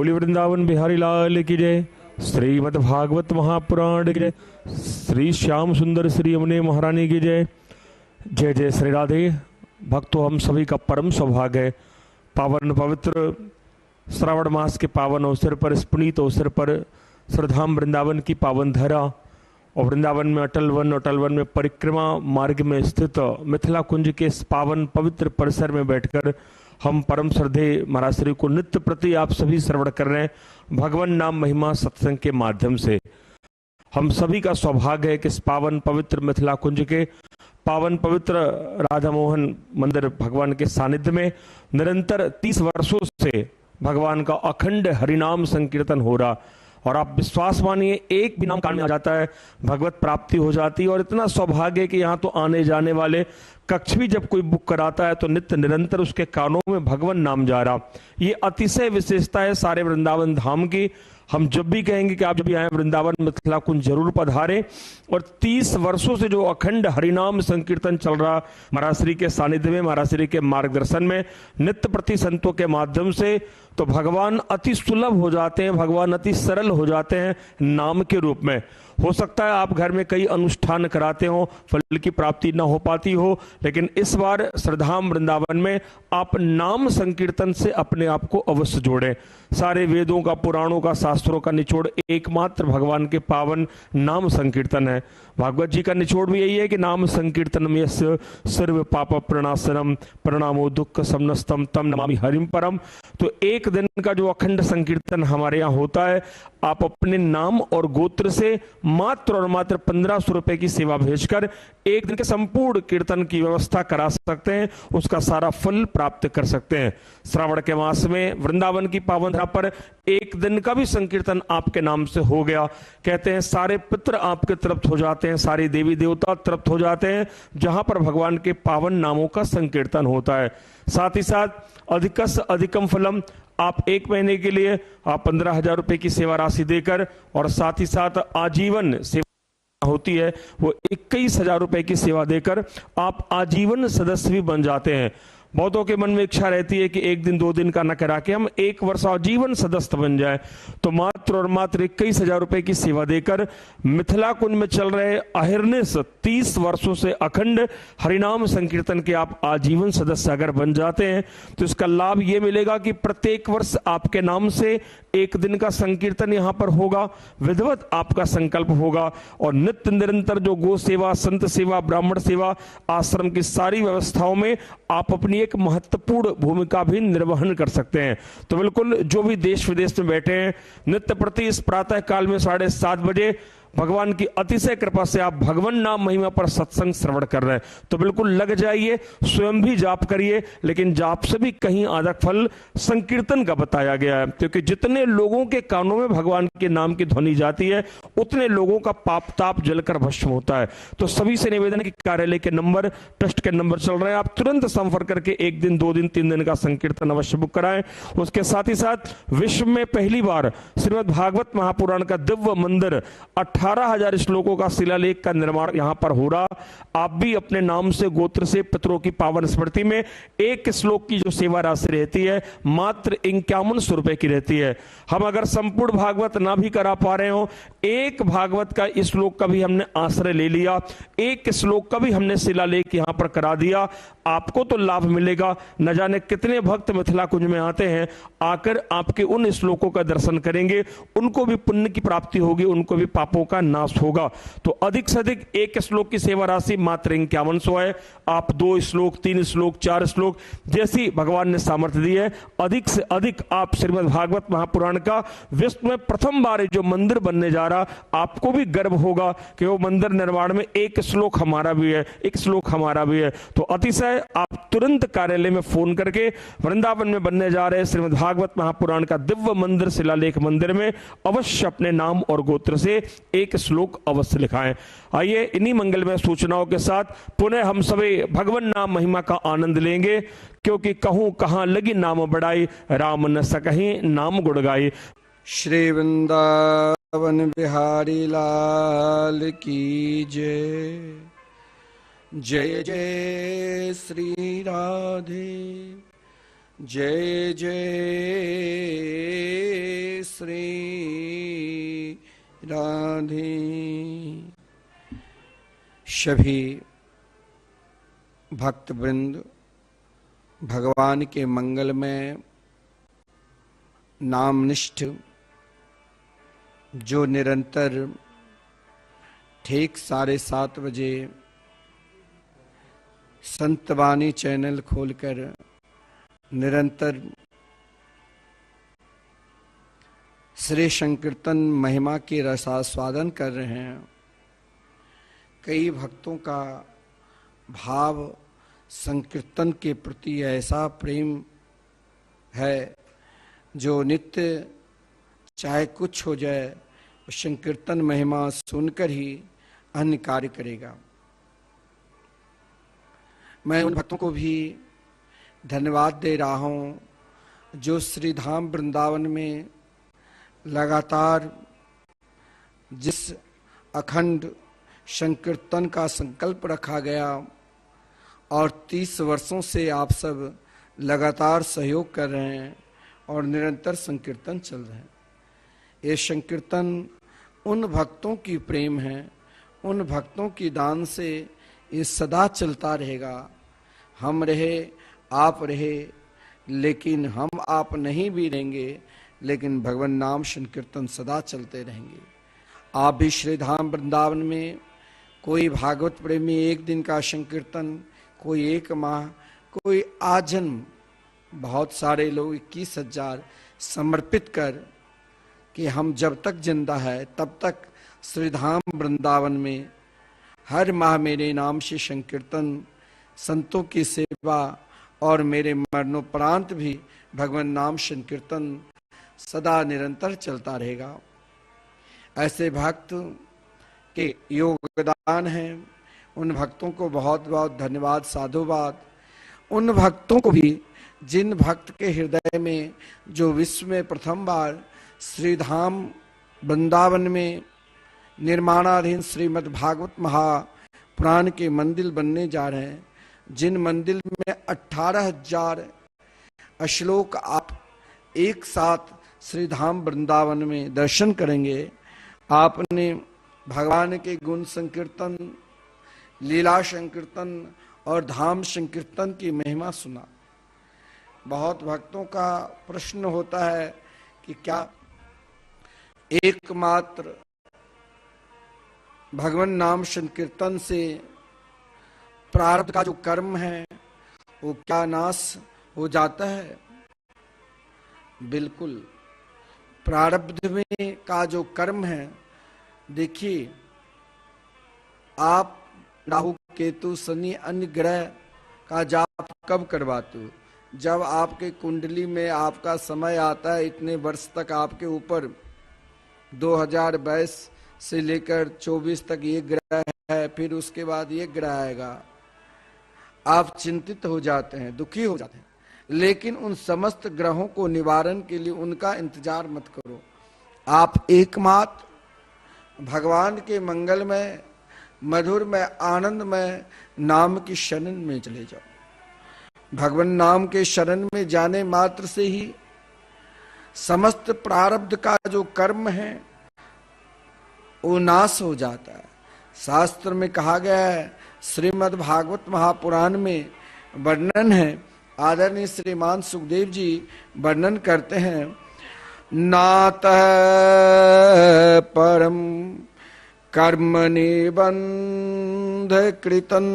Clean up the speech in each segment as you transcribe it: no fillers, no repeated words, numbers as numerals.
बोली वृंदावन बिहारी लाल की जय। श्रीमद् भागवत महापुराण की जय। श्री श्याम सुंदर श्री यमुने महारानी की जय। जय जय श्री राधे। भक्तों, हम सभी का परम सौभाग्य है पावन पवित्र श्रावण मास के पावन अवसर पर, इस पुनीत अवसर पर श्रद्धाम वृंदावन की पावन धरा और वृंदावन में अटल वन में परिक्रमा मार्ग में स्थित मिथिला कुंज के इस पावन पवित्र परिसर में बैठकर हम परम श्रद्धे महाराज श्री को नित्य प्रति आप सभी श्रवण कर रहे हैं भगवान नाम महिमा सत्संग के माध्यम से। हम सभी का सौभाग्य है कि इस पावन पवित्र मिथिला कुंज के पावन पवित्र राधा मोहन मंदिर भगवान के सानिध्य में निरंतर 30 वर्षों से भगवान का अखंड हरिनाम संकीर्तन हो रहा, और आप विश्वास मानिए एक भी नाम कान में आ जाता है भगवत प्राप्ति हो जाती है। और इतना सौभाग्य है कि यहाँ तो आने जाने वाले कक्ष भी जब कोई बुक कराता है तो नित्य निरंतर उसके कानों में भगवान नाम जा रहा। ये अतिशय विशेषता है सारे वृंदावन धाम की। हम जब भी कहेंगे कि आप जब भी आए वृंदावन मिथिला कुंज जरूर पधारें। और 30 वर्षों से जो अखंड हरिनाम संकीर्तन चल रहा महाराज श्री के सानिध्य में, महाराज श्री के मार्गदर्शन में, नित्य प्रति संतों के माध्यम से, तो भगवान अति सुलभ हो जाते हैं, भगवान अति सरल हो जाते हैं नाम के रूप में। हो सकता है आप घर में कई अनुष्ठान कराते हो, फल की प्राप्ति न हो पाती हो, लेकिन इस बार श्रद्धाम वृंदावन में आप नाम संकीर्तन से अपने आप को अवश्य जोड़ें। सारे वेदों का, पुराणों का, शास्त्रों का निचोड़ एकमात्र भगवान के पावन नाम संकीर्तन है। भागवत जी का निचोड़ भी यही है कि नाम संकीर्तनम यस्य सर्व पाप प्रणाशनम प्रणामो दुख समनस्तम तम नमामि हरिम परम। तो एक दिन का जो अखंड संकीर्तन हमारे यहाँ होता है, आप अपने नाम और गोत्र से मात्र और मात्र 1500 रुपए की सेवा भेजकर एक दिन के संपूर्ण कीर्तन की व्यवस्था करा सकते हैं, उसका सारा फल प्राप्त कर सकते हैं। श्रावण के मास में वृंदावन की पावन धरा पर एक दिन का भी संकीर्तन आपके नाम से हो गया, कहते हैं सारे पितृ आपके तृप्त हो जाते हैं, सारे देवी देवता तृप्त हो जाते हैं जहां पर भगवान के पावन नामों का संकीर्तन होता है। साथ ही साथ अधिकस अधिकम फलम, आप एक महीने के लिए आप 15,000 रुपए की सेवा राशि देकर, और साथ ही साथ आजीवन सेवा होती है वो 21,000 रुपए की सेवा देकर आप आजीवन सदस्य भी बन जाते हैं। बहुतों के मन में इच्छा रहती है कि एक दिन 2 दिन का न करा के हम 1 वर्ष आजीवन सदस्य बन जाए। तो मात्र और मात्र 21,000 रुपए की सेवा देकर मिथिला कुंज में चल रहे अहिर्निश 30 वर्षों से अखंड हरिनाम संकीर्तन के आप आजीवन सदस्य अगर बन जाते हैं तो इसका लाभ ये मिलेगा कि प्रत्येक वर्ष आपके नाम से एक दिन का संकीर्तन यहाँ पर होगा, विधिवत आपका संकल्प होगा, और नित्य निरंतर जो गो सेवा, संत सेवा, ब्राह्मण सेवा, आश्रम की सारी व्यवस्थाओं में आप अपनी एक महत्वपूर्ण भूमिका भी निर्वहन कर सकते हैं। तो बिल्कुल जो भी देश विदेश में बैठे हैं, नित्य प्रति इस प्रातः काल में 7:30 बजे भगवान की अतिशय कृपा से आप भगवान नाम महिमा पर सत्संग श्रवण कर रहे हैं, तो बिल्कुल लग जाइए, स्वयं भी जाप करिए, लेकिन जाप से भी कहीं अधिक फल संकीर्तन का बताया गया है, क्योंकि जितने लोगों के कानों में भगवान के नाम की ध्वनि जाती है उतने लोगों का पाप ताप जलकर भस्म होता है। तो सभी से निवेदन की कार्यालय के नंबर, ट्रस्ट के नंबर चल रहे हैं, आप तुरंत संपर्क करके 1 दिन 2 दिन 3 दिन का संकीर्तन अवश्य बुक कराएं। उसके साथ ही साथ विश्व में पहली बार श्रीमद् भागवत महापुराण का दिव्य मंदिर 18,000 श्लोकों का शिलालेख का निर्माण यहां पर हो रहा। आप भी अपने नाम से, गोत्र से, पितरों की पावन स्मृति में एक श्लोक की जो सेवा राशि रहती है मात्र 5100 रुपए की रहती है। हम अगर संपूर्ण भागवत ना भी करा पा रहे हो, एक भागवत का इस श्लोक का भी हमने आश्रय ले लिया, एक श्लोक का भी हमने शिलालेख यहां पर करा दिया, आपको तो लाभ मिलेगा। न जाने कितने भक्त मिथिला कुंज में आते हैं, आकर आपके उन श्लोकों का दर्शन करेंगे, उनको भी पुण्य की प्राप्ति होगी, उनको भी पापों का नाश होगा। तो अधिक से अधिक एक श्लोक की सेवा राशि मात्र 5100 है। आप 2 श्लोक, 3 श्लोक, 4 श्लोक जैसी भगवान ने सामर्थ्य दी है, अधिक से अधिक आप श्रीमद् भागवत महापुराण का विश्व में प्रथम बार जो मंदिर बनने जा रहा, आपको भी गर्व होगा कि वो मंदिर निर्माण में एक श्लोक हमारा भी है, एक श्लोक हमारा भी है। तो अतिशय आप तुरंत कार्यालय में फोन करके वृंदावन में बनने जा रहे श्रीमद् भागवत महापुराण का दिव्य मंदिर शिलालेख मंदिर में अवश्य अपने नाम और गोत्र से एक श्लोक अवश्य लिखाएं। आइए इन्हीं मंगलमय सूचनाओं के साथ पुनः हम सभी भगवान नाम महिमा का आनंद लेंगे, क्योंकि कहूं कहां लगी नाम बढ़ाई, राम न सकहीं नाम गुण गाई। श्री वृंदावन बिहारी लाल की जय। जय जय श्री राधे जय जय श्री राधे। सभी भक्त वृंद भगवान के मंगल में नामनिष्ठ जो निरंतर ठीक 7:30 बजे संतवाणी चैनल खोलकर निरंतर श्री संकीर्तन महिमा की रसास्वादन कर रहे हैं। कई भक्तों का भाव संकीर्तन के प्रति ऐसा प्रेम है जो नित्य चाहे कुछ हो जाए संकीर्तन महिमा सुनकर ही अन्य कार्य करेगा। मैं उन भक्तों को भी धन्यवाद दे रहा हूँ जो श्री धाम वृंदावन में लगातार जिस अखंड संकीर्तन का संकल्प रखा गया और 30 वर्षों से आप सब लगातार सहयोग कर रहे हैं और निरंतर संकीर्तन चल रहे हैं। ये संकीर्तन उन भक्तों की प्रेम है, उन भक्तों की दान से ये सदा चलता रहेगा। हम रहे आप रहे, लेकिन हम आप नहीं भी रहेंगे, लेकिन भगवान नाम संकीर्तन सदा चलते रहेंगे। आप भी श्री धाम वृंदावन में कोई भागवत प्रेमी एक दिन का संकीर्तन, कोई 1 माह, कोई आजन्म, बहुत सारे लोग 21,000 समर्पित कर कि हम जब तक जिंदा है तब तक श्री धाम वृंदावन में हर माह मेरे नाम से संकीर्तन, संतों की सेवा और मेरे मरणोपरांत भी भगवान नाम संकीर्तन सदा निरंतर चलता रहेगा। ऐसे भक्त के योगदान है, उन भक्तों को बहुत बहुत धन्यवाद, साधुवाद। उन भक्तों को भी जिन भक्त के हृदय में जो विश्व में प्रथम बार श्री धाम वृंदावन में निर्माणाधीन श्रीमद् भागवत महापुराण के मंदिर बनने जा रहे हैं, जिन मंदिर में 18,000 श्लोक आप एक साथ श्री धाम वृंदावन में दर्शन करेंगे। आपने भगवान के गुण संकीर्तन, लीला संकीर्तन और धाम संकीर्तन की महिमा सुना। बहुत भक्तों का प्रश्न होता है कि क्या एकमात्र भगवान नाम संकीर्तन से प्रारब्ध का जो कर्म है वो क्या नाश हो जाता है? बिल्कुल, प्रारब्ध में का जो कर्म है, देखिए आप राहु केतु शनि अन्य ग्रह का जाप कब करवाते हो? जब आपके कुंडली में आपका समय आता है, इतने वर्ष तक आपके ऊपर 2022 से लेकर 24 तक ये ग्रह है, फिर उसके बाद ये ग्रह आएगा। आप चिंतित हो जाते हैं, दुखी हो जाते हैं, लेकिन उन समस्त ग्रहों को निवारण के लिए उनका इंतजार मत करो। आप एकमात्र भगवान के मंगल में, मधुर में, आनंद में नाम की शरण में चले जाओ। भगवान नाम के शरण में जाने मात्र से ही समस्त प्रारब्ध का जो कर्म है वो नाश हो जाता है। शास्त्र में कहा गया है, श्रीमद् भागवत महापुराण में वर्णन है, आदरणीय श्रीमान सुखदेव जी वर्णन करते हैं, नात परम कर्म निबंध कृतं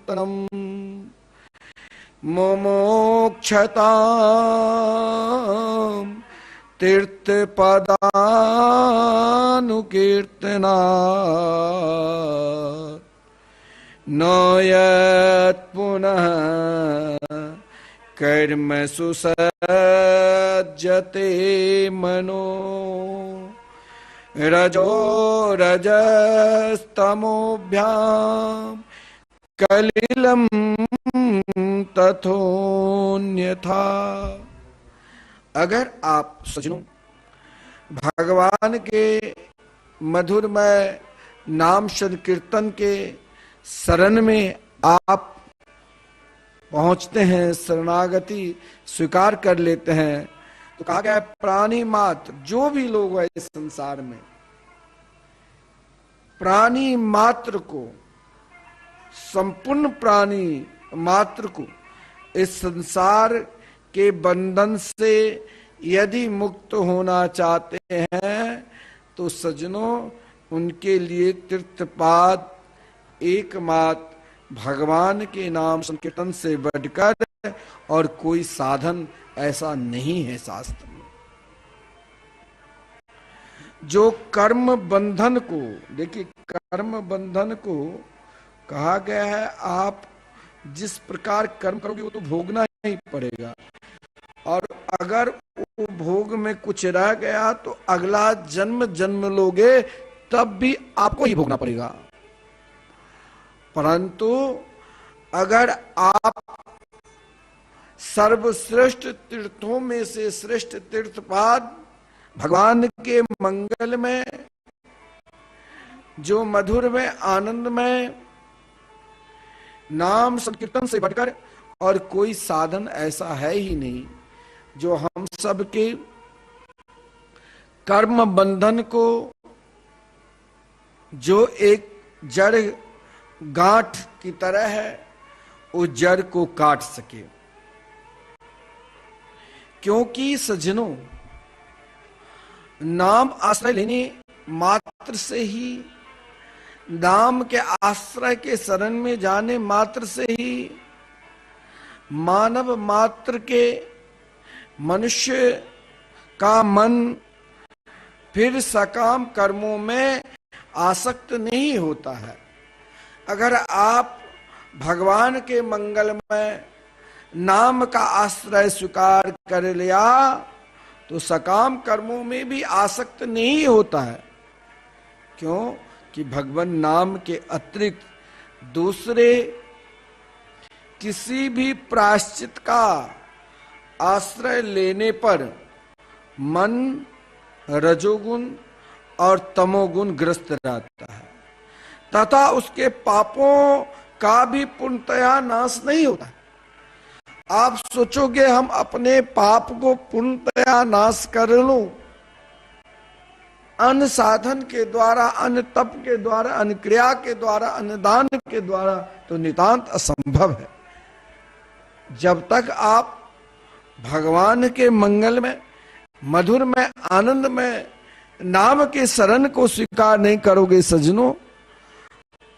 तनम मोमोक्षता तीर्थ पदानुकीर्तना न यत् पुनः कर्म सुसज्जते मनो रजो रजस्तमोभ्याम कलिलम तथोन्यथा। अगर आप सज्जनों भगवान के मधुरमय नाम संकीर्तन के शरण में आप पहुंचते हैं, शरणागति स्वीकार कर लेते हैं, तो कहा गया है प्राणी मात्र, जो भी लोग हैं इस संसार में, प्राणी मात्र को, संपूर्ण प्राणी मात्र को इस संसार के बंधन से यदि मुक्त होना चाहते हैं तो सज्जनों उनके लिए तीर्थपाद एकमात्र भगवान के नाम संकीर्तन से बढ़कर और कोई साधन ऐसा नहीं है शास्त्र में। जो कर्म बंधन को, देखिए कर्म बंधन को कहा गया है आप जिस प्रकार कर्म करोगे वो तो भोगना ही पड़ेगा, और अगर वो भोग में कुछ रह गया तो अगला जन्म जन्म लोगे तब भी आपको ही भोगना पड़ेगा। परंतु अगर आप सर्वश्रेष्ठ तीर्थों में से श्रेष्ठ तीर्थपाद भगवान के मंगल में, जो मधुर में आनंद में नाम संकीर्तन से बढ़कर और कोई साधन ऐसा है ही नहीं जो हम सब के कर्म बंधन को, जो एक जड़ गांठ की तरह है, उस जड़ को काट सके। क्योंकि सज्जनों नाम आश्रय लेने मात्र से ही, नाम के आश्रय के शरण में जाने मात्र से ही मानव मात्र के मनुष्य का मन फिर सकाम कर्मों में आसक्त नहीं होता है। अगर आप भगवान के मंगल में नाम का आश्रय स्वीकार कर लिया तो सकाम कर्मों में भी आसक्त नहीं होता है। क्यों? कि भगवान नाम के अतिरिक्त दूसरे किसी भी प्रायश्चित का आश्रय लेने पर मन रजोगुण और तमोगुण ग्रस्त रहता है तथा उसके पापों का भी पूर्णतया नाश नहीं होता। आप सोचोगे हम अपने पाप को पूर्णतया नाश कर लूं अन्न साधन के द्वारा, अन्न तप के द्वारा, अन्न क्रिया के द्वारा, अन्नदान के द्वारा, तो नितांत असंभव है। जब तक आप भगवान के मंगल में, मधुर में, आनंद में नाम के शरण को स्वीकार नहीं करोगे सज्जनों,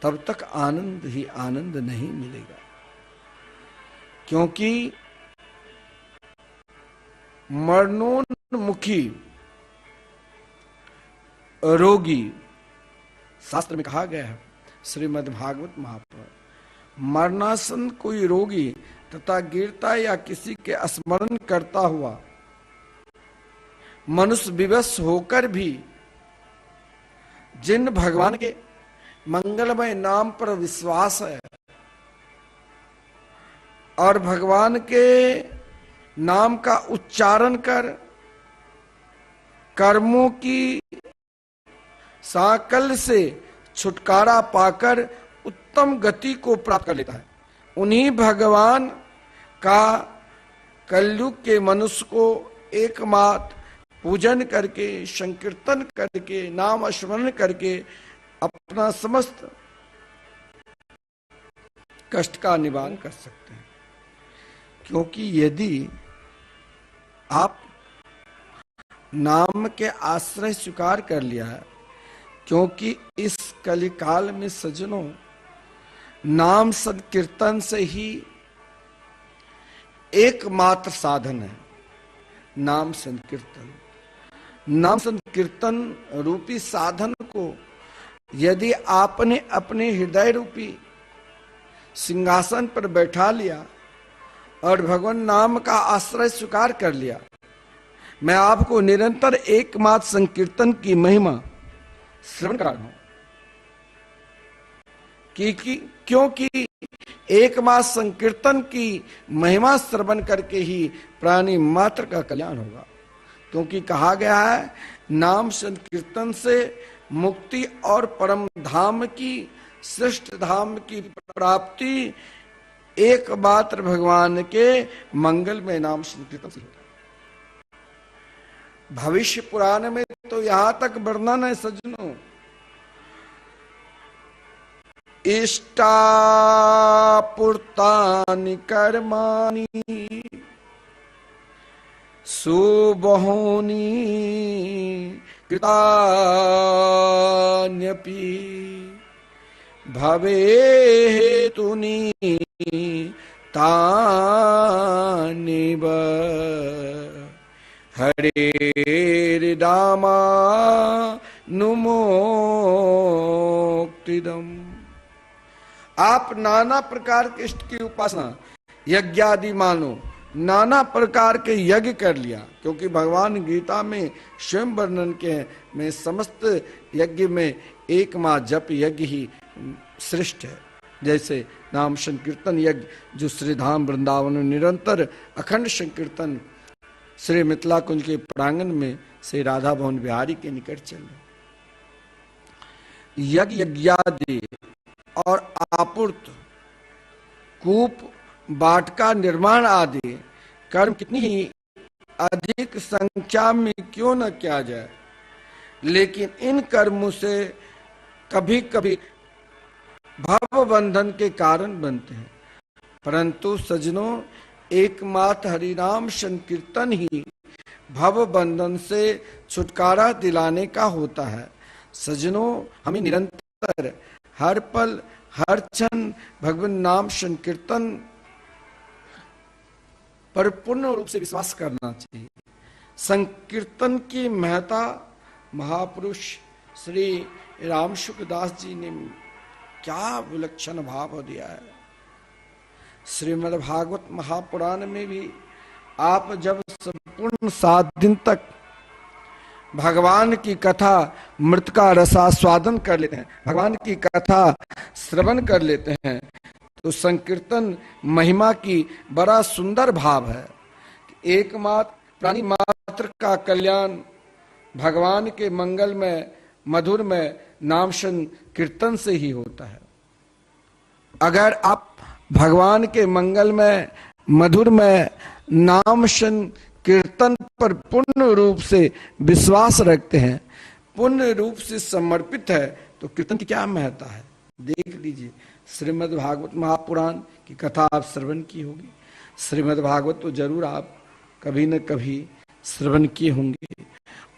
तब तक आनंद ही आनंद नहीं मिलेगा। क्योंकि मरणोन्मुखी रोगी, शास्त्र में कहा गया है श्रीमद् भागवत महापुराण, मरणासन कोई रोगी तथा गिरता या किसी के स्मरण करता हुआ मनुष्य विवश होकर भी जिन भगवान के मंगलमय नाम पर विश्वास है और भगवान के नाम का उच्चारण कर कर्मों की साकल से छुटकारा पाकर उत्तम गति को प्राप्त कर लेता है, उन्हीं भगवान का कलयुग के मनुष्य को एकमात्र पूजन करके, संकीर्तन करके, नाम स्मरण करके अपना समस्त कष्ट का निवारण कर सकते हैं। क्योंकि यदि आप नाम के आश्रय स्वीकार कर लिया है, क्योंकि इस कलिकाल में सज्जनों नाम संकीर्तन से ही एकमात्र साधन है। नाम संकीर्तन, नाम संकीर्तन रूपी साधन को यदि आपने अपने हृदय रूपी सिंहासन पर बैठा लिया और भगवान नाम का आश्रय स्वीकार कर लिया, मैं आपको निरंतर एकमात्र संकीर्तन की महिमा श्रवण करा रहा हूं क्योंकि एकमात्र संकीर्तन की महिमा श्रवण करके ही प्राणी मात्र का कल्याण होगा। क्योंकि कहा गया है नाम संकीर्तन से मुक्ति और परम धाम की, श्रेष्ठ धाम की प्राप्ति एकमात्र भगवान के मंगल में नाम संकीर्तन से होता है। भविष्य पुराण में तो यहां तक वर्णन है सज्जनों, इष्टापूर्तानि कर्माणि सुबहूनि कृतान्यपि भवेहेतुनि तान्येव हरेर्नामानुमोक्तिदम्। आप नाना प्रकार के इष्ट की उपासना, यज्ञादि मानो, नाना प्रकार के यज्ञ कर लिया, क्योंकि भगवान गीता में स्वयं वर्णन के हैं, मैं समस्त यज्ञ में एक माह जप यज्ञ ही श्रेष्ठ है। जैसे नाम संकीर्तन यज्ञ जो श्री धाम वृंदावन में निरंतर अखंड संकीर्तन श्री मिथिला कुंज के प्रांगण में श्री राधा भवन बिहारी के निकट चल रहे, यज्ञ यज्ञादि और आपूर्त कूप बाटका निर्माण आदि कर्म कितनी ही अधिक संख्या में क्यों न किया जाए, लेकिन इन कर्मों से कभी कभी भव बंधन के कारण बनते हैं। परंतु सज्जनों, एकमात्र हरिनाम संकीर्तन ही भव बंधन से छुटकारा दिलाने का होता है। सज्जनों, हमें निरंतर हर पल हर क्षण भगवान नाम संकीर्तन पर पूर्ण रूप से विश्वास करना चाहिए। संकीर्तन की महत्ता महापुरुष श्री राम सुखदास जी ने क्या विलक्षण भाव दिया है। श्रीमद् भागवत महापुराण में भी आप जब संपूर्ण 7 दिन तक भगवान की कथा मृत का रसास्वादन कर लेते हैं, भगवान की कथा श्रवण कर लेते हैं, तो संकीर्तन महिमा की बड़ा सुंदर भाव है। एकमात्र प्राणी मात्र का कल्याण भगवान के मंगल में मधुर में नाम संकीर्तन से ही होता है। अगर आप भगवान के मंगल में मधुर में नाम संकीर्तन पर पूर्ण रूप से विश्वास रखते हैं, पूर्ण रूप से समर्पित है, तो कीर्तन की क्या महत्ता है देख लीजिए। श्रीमद् भागवत महापुराण की कथा आप श्रवण की होगी, श्रीमद् भागवत तो जरूर आप कभी न कभी श्रवण किए होंगे।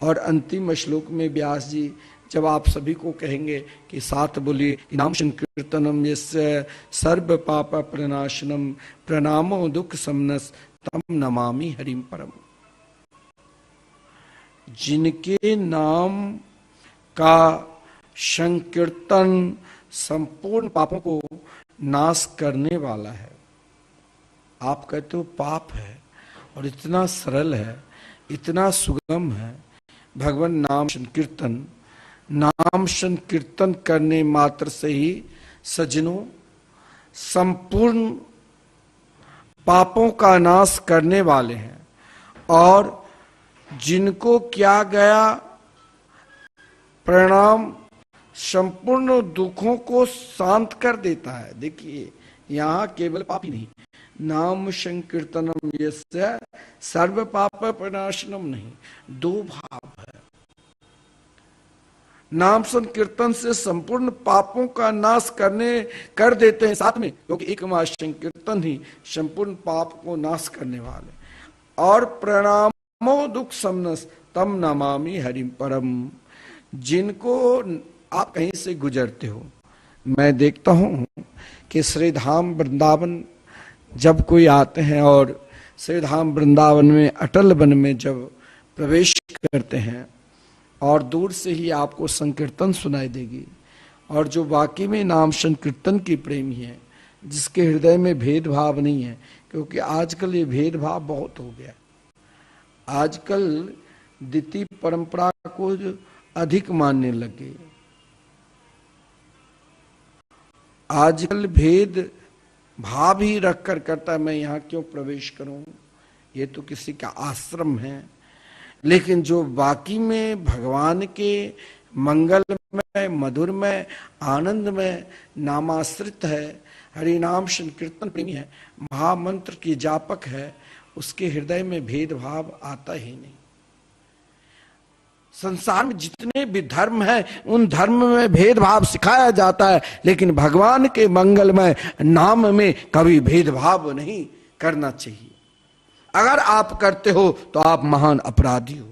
और अंतिम श्लोक में व्यास जी जब आप सभी को कहेंगे कि साथ बोलिए नाम संकीर्तनम यस्य सर्व पाप प्रनाशनम प्रणामो दुख समनस तम नमामि हरिम परम। जिनके नाम का संकीर्तन संपूर्ण पापों को नाश करने वाला है। आप कहते हो पाप है, और इतना सरल है, इतना सुगम है भगवान नाम संकीर्तन। नाम संकीर्तन करने मात्र से ही सज्जनों संपूर्ण पापों का नाश करने वाले हैं, और जिनको किया गया प्रणाम संपूर्ण दुखों को शांत कर देता है। देखिए यहाँ केवल पाप ही नहीं, नाम संकीर्तनम यस्य सर्व पाप प्रनाशनम नहीं, 2 भाव है। नाम संकीर्तन से संपूर्ण पापों का नाश कर देते हैं साथ में, क्योंकि एकमात्र संकीर्तन ही संपूर्ण पाप को नाश करने वाले। और प्रणामो दुख समनस तम नमामि हरिम परम। जिनको आप कहीं से गुजरते हो, मैं देखता हूं कि श्री धाम वृंदावन जब कोई आते हैं और श्री धाम वृंदावन में अटल वन में जब प्रवेश करते हैं, और दूर से ही आपको संकीर्तन सुनाई देगी। और जो वाकई में नाम संकीर्तन की प्रेमी है, जिसके हृदय में भेदभाव नहीं है, क्योंकि आजकल ये भेदभाव बहुत हो गया। आजकल द्वितीय परंपरा को अधिक मानने लगे। आजकल भेद भाव ही रखकर करता है, मैं यहाँ क्यों प्रवेश करूं, ये तो किसी का आश्रम है। लेकिन जो बाकी में भगवान के मंगल में मंगलमय, मधुरमय, आनंदमय, नामाश्रित है, हरिनाम संकीर्तन प्रेमी है, महामंत्र की जापक है, उसके हृदय में भेदभाव आता ही नहीं। संसार में जितने भी धर्म हैं उन धर्म में भेदभाव सिखाया जाता है, लेकिन भगवान के मंगलमय नाम में कभी भेदभाव नहीं करना चाहिए। अगर आप करते हो तो आप महान अपराधी हो,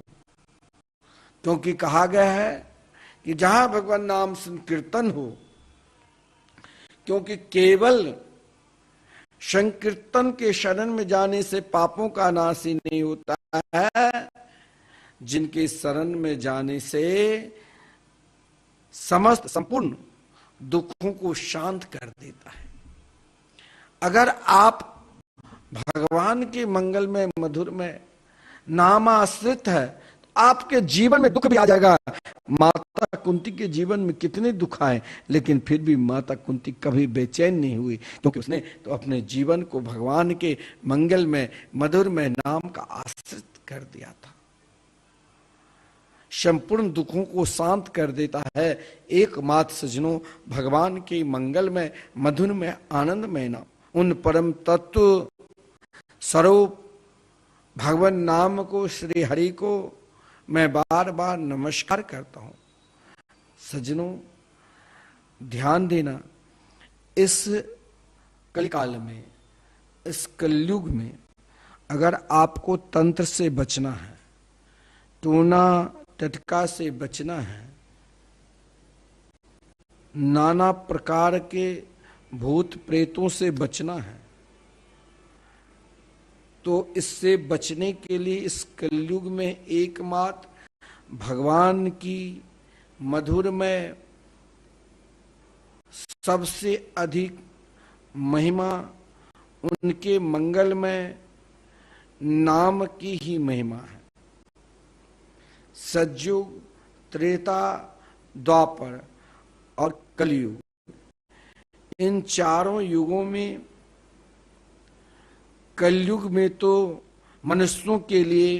क्योंकि कहा गया है कि जहां भगवान नाम संकीर्तन हो, क्योंकि केवल संकीर्तन के शरण में जाने से पापों का नाश ही नहीं होता है, जिनके शरण में जाने से समस्त संपूर्ण दुखों को शांत कर देता है। अगर आप भगवान के मंगल में, मधुर में नामाश्रित है, तो आपके जीवन में दुख भी आ जाएगा। माता कुंती के जीवन में कितने दुख आए, लेकिन फिर भी माता कुंती कभी बेचैन नहीं हुई, क्योंकि उसने तो अपने जीवन को भगवान के मंगल में, मधुर में नाम का आश्रित कर दिया था। संपूर्ण दुखों को शांत कर देता है एकमात्र सज्जनों भगवान के मंगल में, मधुर में, आनंद में नाम। उन परम तत्व स्वरूप भगवान नाम को, श्री हरि को मैं बार बार नमस्कार करता हूं। सज्जनों ध्यान देना, इस कलिकाल में, इस कलयुग में अगर आपको तंत्र से बचना है, टोना टटका से बचना है, नाना प्रकार के भूत प्रेतों से बचना है, तो इससे बचने के लिए इस कलयुग में एकमात्र भगवान की मधुरमय, सबसे अधिक महिमा उनके मंगलमय नाम की ही महिमा है। सतयुग, त्रेता, द्वापर और कलयुग, इन चारों युगों में, कलयुग में तो मनुष्यों के लिए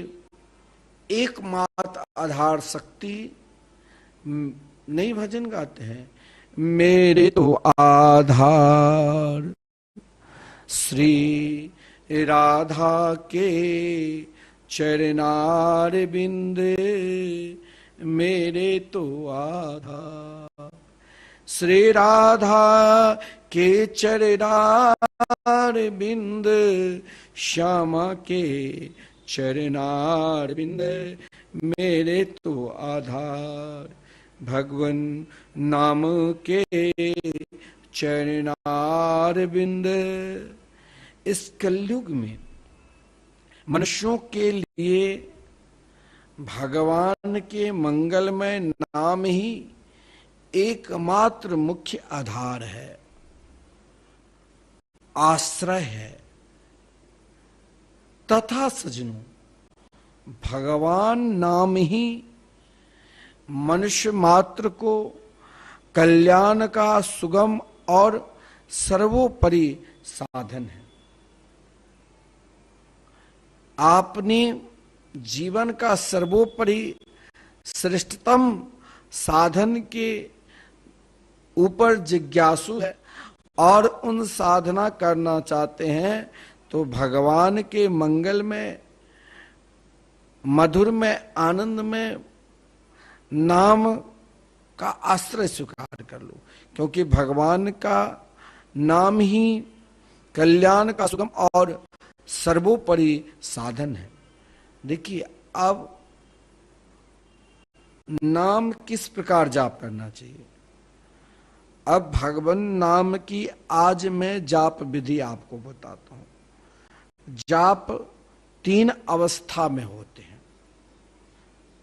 एकमात्र आधार शक्ति, नहीं भजन गाते हैं, मेरे तो आधार श्री राधा के चरनार बिंद, मेरे तो आधार श्री राधा के चरनार बिंद, श्यामा के चरनार बिंद, मेरे तो आधार भगवन नाम के चरनार बिंद। इस कलयुग में मनुष्यों के लिए भगवान के मंगलमय नाम ही एकमात्र मुख्य आधार है, आश्रय है। तथा सज्जनों भगवान नाम ही मनुष्य मात्र को कल्याण का सुगम और सर्वोपरि साधन है। आपने जीवन का सर्वोपरि श्रेष्ठतम साधन के ऊपर जिज्ञासु है और उन साधना करना चाहते हैं, तो भगवान के मंगल में, मधुर में, आनंद में नाम का आश्रय स्वीकार कर लो, क्योंकि भगवान का नाम ही कल्याण का सुगम और सर्वोपरि साधन है। देखिए अब नाम किस प्रकार जाप करना चाहिए। अब भगवान नाम की आज मैं जाप विधि आपको बताता हूं। जाप 3 अवस्था में होते हैं।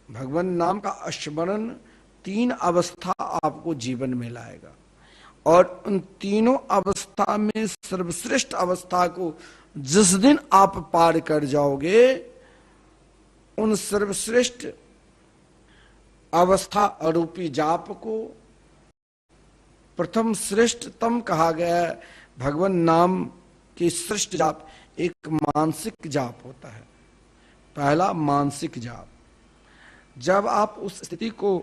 भगवान नाम का स्मरण 3 अवस्था आपको जीवन में लाएगा, और उन तीनों अवस्था में सर्वश्रेष्ठ अवस्था को जिस दिन आप पार कर जाओगे, उन सर्वश्रेष्ठ अवस्था रूपी जाप को प्रथम श्रेष्ठतम कहा गया है। भगवान नाम की श्रेष्ठ जाप एक मानसिक जाप होता है। पहला मानसिक जाप, जब आप उस स्थिति को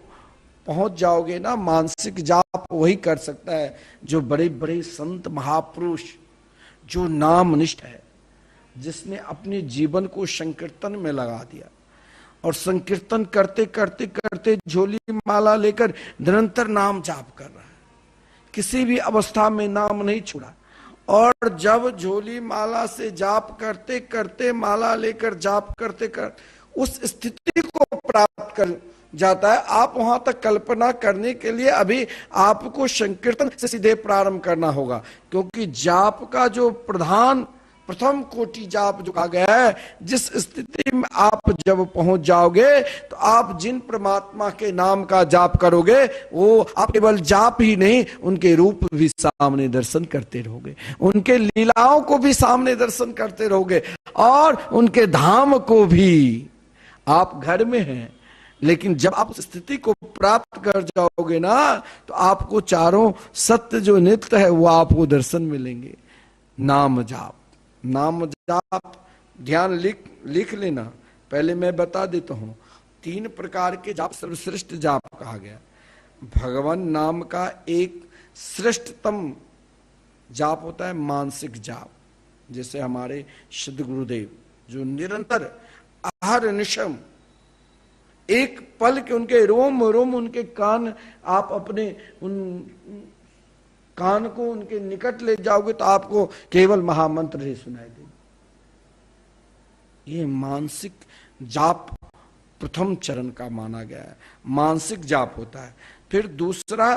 पहुंच जाओगे ना, मानसिक जाप वही कर सकता है जो बड़े बड़े संत महापुरुष, जो नामनिष्ठ है, जिसने अपने जीवन को संकीर्तन में लगा दिया और संकीर्तन करते करते करते झोली माला लेकर निरंतर नाम जाप कर रहा है, किसी भी अवस्था में नाम नहीं छोड़ा। और जब झोली माला से जाप करते करते, माला लेकर जाप करते कर उस स्थिति को प्राप्त कर जाता है, आप वहां तक कल्पना करने के लिए अभी आपको संकीर्तन से सीधे प्रारंभ करना होगा, क्योंकि जाप का जो प्रथम कोटि जाप जो कहा गया है, जिस स्थिति में आप जब पहुंच जाओगे तो आप जिन परमात्मा के नाम का जाप करोगे, वो आप केवल जाप ही नहीं, उनके रूप भी सामने दर्शन करते रहोगे, उनके लीलाओं को भी सामने दर्शन करते रहोगे, और उनके धाम को भी। आप घर में हैं, लेकिन जब आप स्थिति को प्राप्त कर जाओगे ना, तो आपको चारों सत्य जो नित्य है वो आपको दर्शन मिलेंगे। नाम जाप, नाम जाप, ध्यान लिख लेना। पहले मैं बता देता हूं, 3 प्रकार के जाप सर्वश्रेष्ठ जाप कहा गया। भगवान नाम का एक श्रेष्ठतम जाप होता है मानसिक जाप, जैसे हमारे सिद्ध गुरुदेव जो निरंतर अहर्निशम एक पल के उनके रोम रोम, उनके कान, आप अपने उन कान को उनके निकट ले जाओगे तो आपको केवल महामंत्र ही सुनाई देगा। ये मानसिक जाप प्रथम चरण का माना गया है, मानसिक जाप होता है। फिर दूसरा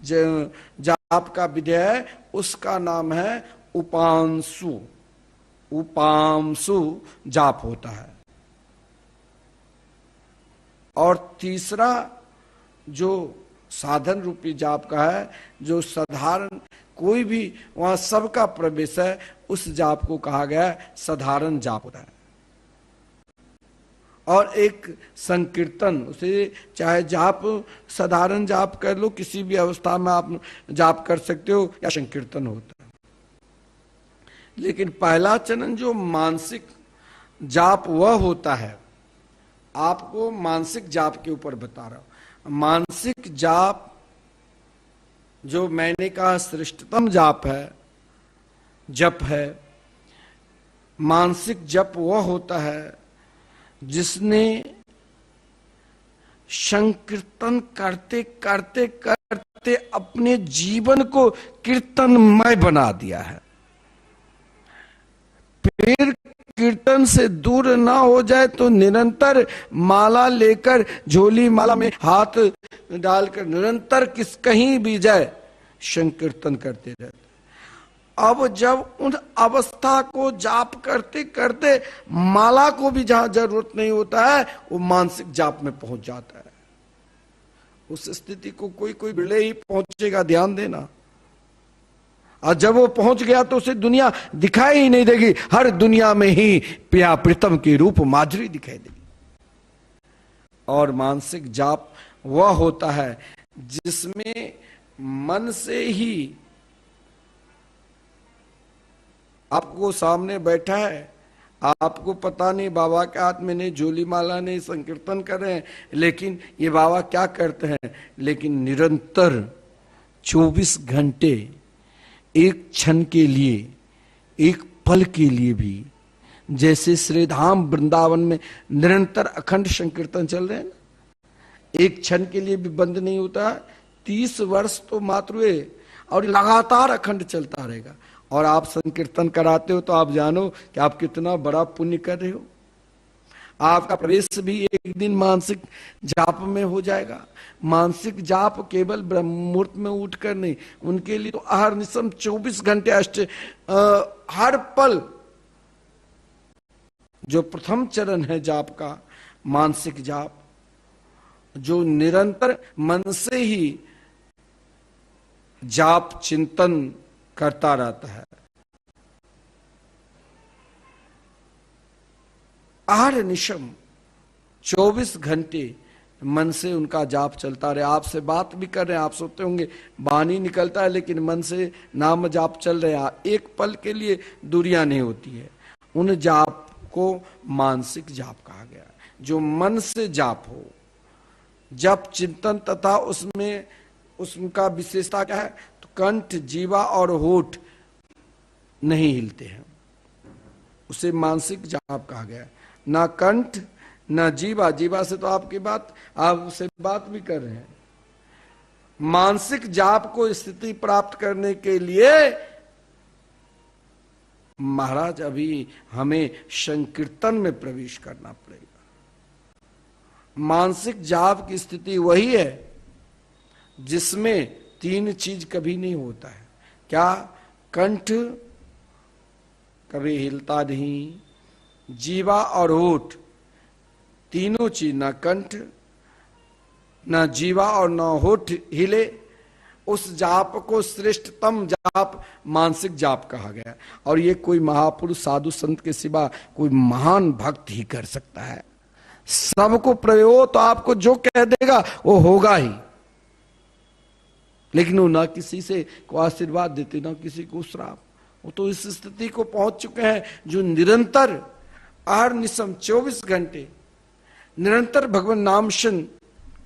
जाप का विधि है, उसका नाम है उपांशु, उपांशु जाप होता है। और तीसरा जो साधन रूपी जाप का है, जो साधारण कोई भी वहां सबका प्रवेश है, उस जाप को कहा गया है साधारण जाप होता है। और एक संकीर्तन, उसे चाहे जाप साधारण जाप कर लो, किसी भी अवस्था में आप जाप कर सकते हो, या संकीर्तन होता है। लेकिन पहला चरण जो मानसिक जाप वह होता है, आपको मानसिक जाप के ऊपर बता रहा हूं। मानसिक जाप जो मैंने कहा श्रेष्ठतम जाप है, जप है। मानसिक जप वह होता है जिसने संकीर्तन करते करते करते अपने जीवन को कीर्तनमय बना दिया है। फिर कीर्तन से दूर ना हो जाए तो निरंतर माला लेकर, झोली माला में हाथ डालकर निरंतर कहीं भी जाए संकीर्तन करते रहते। अब जब उन अवस्था को जाप करते करते माला को भी जहां जरूरत नहीं होता है, वो मानसिक जाप में पहुंच जाता है। उस स्थिति को कोई कोई बिरले ही पहुंचेगा, ध्यान देना। और जब वो पहुंच गया तो उसे दुनिया दिखाई ही नहीं देगी, हर दुनिया में ही प्रिया प्रीतम के रूप माधुरी दिखाई देगी। और मानसिक जाप वह होता है जिसमें मन से ही आपको सामने बैठा है, आपको पता नहीं बाबा के हाथ में नहीं झोली माला नहीं, संकीर्तन कर रहे हैं, लेकिन ये बाबा क्या करते हैं, लेकिन निरंतर 24 घंटे एक क्षण के लिए, एक पल के लिए भी, जैसे श्री धाम वृंदावन में निरंतर अखंड संकीर्तन चल रहे हैं ना, एक क्षण के लिए भी बंद नहीं होता। 30 वर्ष तो मात्र हुए और लगातार अखंड चलता रहेगा। और आप संकीर्तन कराते हो तो आप जानो कि आप कितना बड़ा पुण्य कर रहे हो। आपका प्रवेश भी एक दिन मानसिक जाप में हो जाएगा। मानसिक जाप केवल ब्रह्म मुहूर्त में उठकर नहीं, उनके लिए तो अहर्निशम 24 घंटे हर पल, जो प्रथम चरण है जाप का मानसिक जाप, जो निरंतर मन से ही जाप चिंतन करता रहता है। अहर्निशम 24 घंटे मन से उनका जाप चलता रहे। आपसे बात भी कर रहे हैं, आप सोचते होंगे वाणी निकलता है, लेकिन मन से नाम जाप चल रहे हैं। एक पल के लिए दूरियां नहीं होती है। उन जाप को मानसिक जाप कहा गया, जो मन से जाप हो, जप चिंतन तथा उसमें उसका विशेषता क्या है? तो कंठ, जीवा और होठ नहीं हिलते हैं, उसे मानसिक जाप कहा गया। ना कंठ ना जीवा, जीवा से तो आपकी बात, आप उससे बात भी कर रहे हैं। मानसिक जाप को स्थिति प्राप्त करने के लिए महाराज अभी हमें संकीर्तन में प्रवेश करना पड़ेगा। मानसिक जाप की स्थिति वही है जिसमें तीन चीज कभी नहीं होता है। क्या? कंठ कभी हिलता नहीं, जीवा और होठ तीनों चीज, ना कंठ ना जीवा और ना होठ हिले, उस जाप को श्रेष्ठतम जाप मानसिक जाप कहा गया। और ये कोई महापुरुष साधु संत के सिवा कोई महान भक्त ही कर सकता है। सबको प्रयोग तो आपको जो कह देगा वो होगा ही, लेकिन वो ना किसी से को आशीर्वाद देते ना किसी को श्राप। वो तो इस स्थिति को पहुंच चुके हैं जो निरंतर अहर्निशम 24 घंटे निरंतर भगवान नाम शन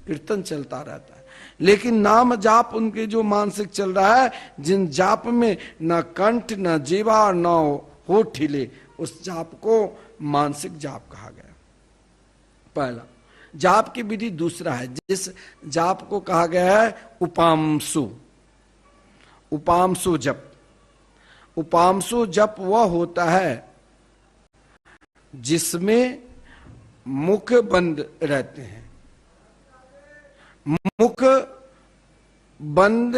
कीर्तन चलता रहता है। लेकिन नाम जाप उनके जो मानसिक चल रहा है, जिन जाप में न कंठ न जीवा और न होठ हिले, उस जाप को मानसिक जाप कहा गया। पहला जाप की विधि दूसरा है, जिस जाप को कहा गया है उपांशु। उपांशु जप, उपांशु जप वह होता है जिसमें मुख बंद रहते हैं, मुख बंद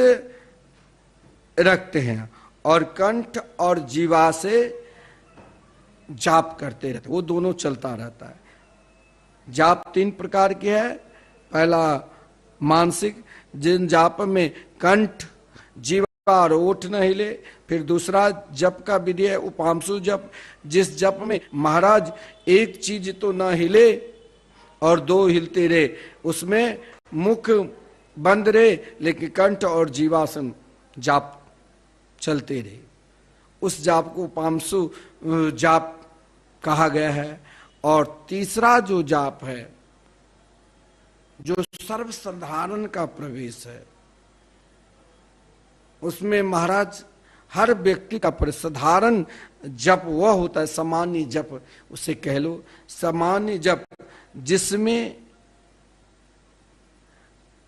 रखते हैं और कंठ और जीवा से जाप करते रहते, वो दोनों चलता रहता है। जाप तीन प्रकार की है। पहला मानसिक, जिन जाप में कंठ जीवा और ओठ न हिले। फिर दूसरा जप का विधि है उपांशु जप, जिस जप में महाराज एक चीज तो न हिले और दो हिलते रहे, उसमें मुख बंद रहे लेकिन कंठ और जीवासन जाप चलते रहे, उस जाप को उपांशु जाप कहा गया है। और तीसरा जो जाप है जो सर्वसाधारण का प्रवेश है, उसमें महाराज हर व्यक्ति का साधारण जप वह होता है, सामान्य जप उसे कह लो, सामान्य जप जिसमें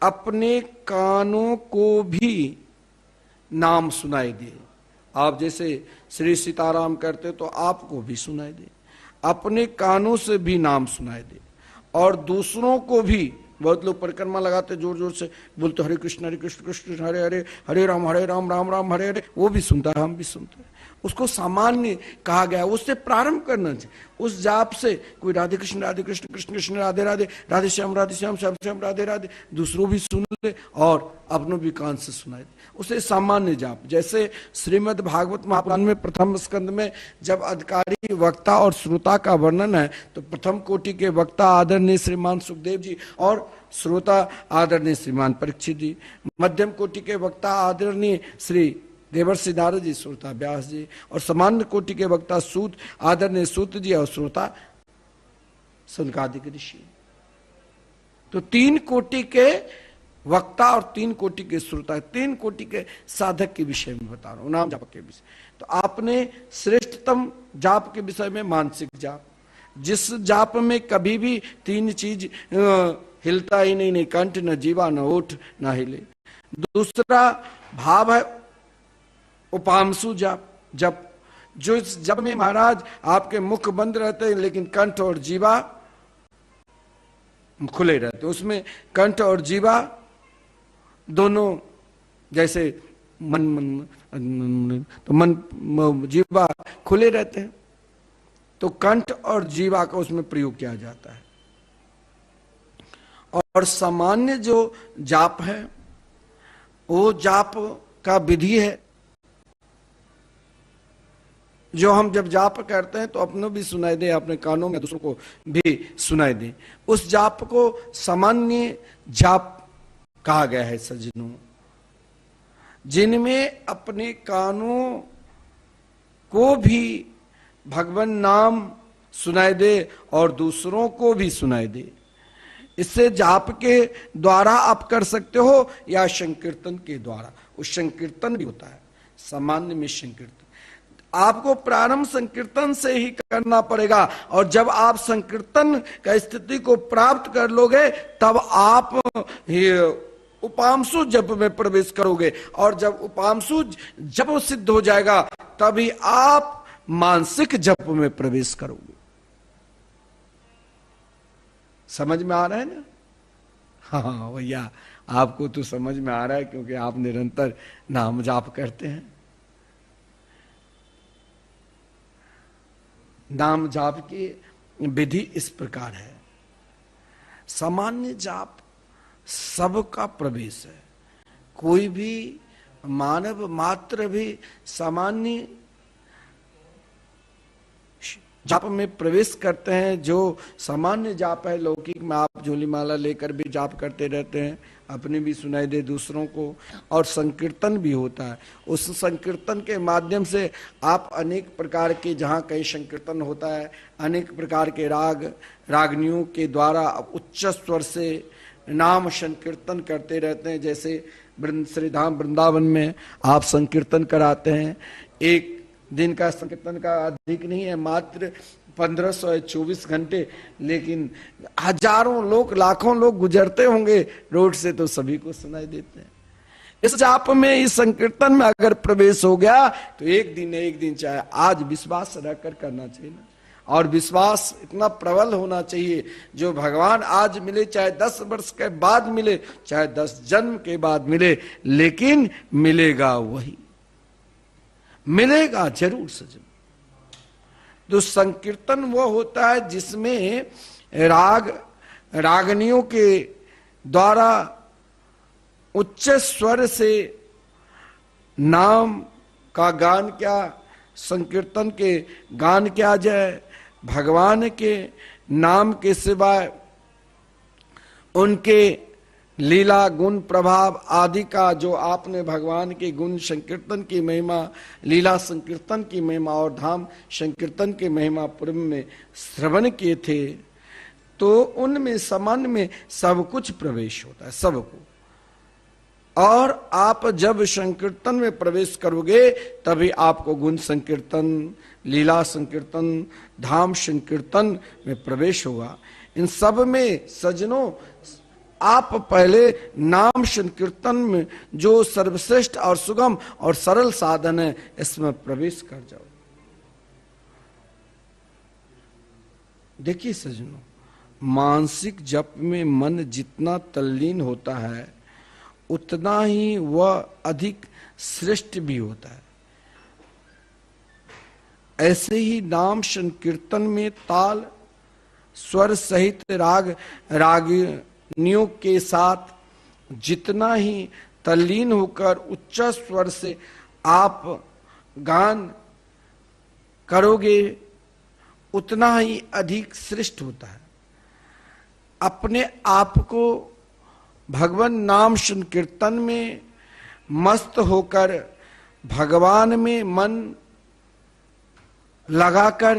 अपने कानों को भी नाम सुनाई दे। आप जैसे श्री सीताराम करते तो आपको भी सुनाई दे, अपने कानों से भी नाम सुनाई दे, और दूसरों को भी। बहुत लोग परिक्रमा लगाते जोर जोर से बोलते हरे कृष्ण कृष्ण हरे हरे, हरे राम राम राम हरे हरे, वो भी सुनता है, हम भी सुनते हैं। उसको सामान्य कहा गया, उससे प्रारंभ करना चाहिए। उस जाप से कोई राधे कृष्ण कृष्ण कृष्ण राधे राधे, राधे श्याम श्याम श्याम राधे राधे, दूसरों भी सुन ले और अपनों भी कान से सुनाए दे, उसे सामान्य जाप। जैसे श्रीमद् भागवत महापुराण में प्रथम स्कंद में जब अधिकारी वक्ता और श्रोता का वर्णन है, तो प्रथम कोटि के वक्ता आदरणीय श्रीमान सुखदेव जी और श्रोता आदरणीय श्रीमान परीक्षित जी, मध्यम कोटि के वक्ता आदरणीय श्री देवर्षि नारद जी, श्रोता व्यास जी, और सामान्य कोटि के वक्ता सूत आदरणीय सूत जी और श्रोता सनकादिक ऋषि। तो तीन कोटि के वक्ता और तीन कोटि के श्रोता, तीन कोटि के साधक के विषय में बता रहा हूं, नाम जाप के विषय। तो आपने श्रेष्ठतम जाप के विषय में मानसिक जाप, जिस जाप में कभी भी तीन चीज हिलता ही नहीं, कंठ न जीवा न ओठ न हिले। दूसरा भाव है उपांशु जप, जप जो इस जप में महाराज आपके मुख बंद रहते हैं लेकिन कंठ और जीवा खुले रहते, उसमें कंठ और जीवा दोनों, जैसे मन तो मन जीवा खुले रहते हैं, तो कंठ और जीवा का उसमें प्रयोग किया जाता है। और सामान्य जो जाप है वो जाप का विधि है जो हम जब जाप करते हैं तो अपनों भी सुनाई दे, अपने कानों में दूसरों को भी सुनाई दे। उस जाप को सामान्य जाप कहा गया है सज्जनों, जिनमें अपने कानों को भी भगवान नाम सुनाई दे और दूसरों को भी सुनाई दे। इससे जाप के द्वारा आप कर सकते हो या संकीर्तन के द्वारा। उस संकीर्तन भी होता है, सामान्य में संकीर्तन आपको प्रारंभ संकीर्तन से ही करना पड़ेगा। और जब आप संकीर्तन का स्थिति को प्राप्त कर लोगे तब आप उपांशु जप में प्रवेश करोगे, और जब उपांशु जप सिद्ध हो जाएगा तभी आप मानसिक जप में प्रवेश करोगे। समझ में आ रहा है ना? हाँ भैया, आपको तो समझ में आ रहा है क्योंकि आप निरंतर नाम जाप करते हैं। नाम जाप की विधि इस प्रकार है। सामान्य जाप सबका प्रवेश है। कोई भी मानव मात्र भी सामान्य जाप में प्रवेश करते हैं। जो सामान्य जाप है, लौकिक में आप झोली माला लेकर भी जाप करते रहते हैं, अपने भी सुनाई दे दूसरों को, और संकीर्तन भी होता है। उस संकीर्तन के माध्यम से आप अनेक प्रकार के, जहाँ कहीं संकीर्तन होता है, अनेक प्रकार के राग रागनियों के द्वारा उच्च स्वर से नाम संकीर्तन करते रहते हैं। जैसे श्रीधाम वृंदावन में आप संकीर्तन कराते हैं, एक दिन का संकीर्तन का अधिक नहीं है, मात्र 1524 घंटे, लेकिन हजारों लोग, लाखों लोग गुजरते होंगे रोड से तो सभी को सुनाई देते हैं। इस जाप में, इस संकीर्तन में अगर प्रवेश हो गया तो एक दिन चाहे आज विश्वास रहकर करना चाहिए ना। और विश्वास इतना प्रबल होना चाहिए, जो भगवान आज मिले, चाहे 10 वर्ष के बाद मिले, चाहे 10 जन्म के बाद मिले, लेकिन मिलेगा वही, मिलेगा जरूर सजन। तो संकीर्तन वो होता है जिसमें रागनियों के द्वारा उच्च स्वर से नाम का गान क्या, संकीर्तन के गान किया जाए। भगवान के नाम के सिवाय उनके लीला गुण प्रभाव आदि का, जो आपने भगवान के गुण संकीर्तन की महिमा, लीला संकीर्तन की महिमा और धाम संकीर्तन की महिमा पूर्व में श्रवण किए थे, तो उनमें सामान्य में सब कुछ प्रवेश होता है, सबको। और आप जब संकीर्तन में प्रवेश करोगे तभी आपको गुण संकीर्तन, लीला संकीर्तन, धाम संकीर्तन में प्रवेश होगा। इन सब में सज्जनों आप पहले नाम संकीर्तन में, जो सर्वश्रेष्ठ और सुगम और सरल साधन है, इसमें प्रवेश कर जाओ। देखिए सज्जनों, मानसिक जप में मन जितना तल्लीन होता है उतना ही वह अधिक श्रेष्ठ भी होता है। ऐसे ही नाम संकीर्तन में ताल स्वर सहित रागनियों के साथ जितना ही तल्लीन होकर उच्च स्वर से आप गान करोगे उतना ही अधिक श्रेष्ठ होता है। अपने आप को भगवान नाम संकीर्तन में मस्त होकर भगवान में मन लगाकर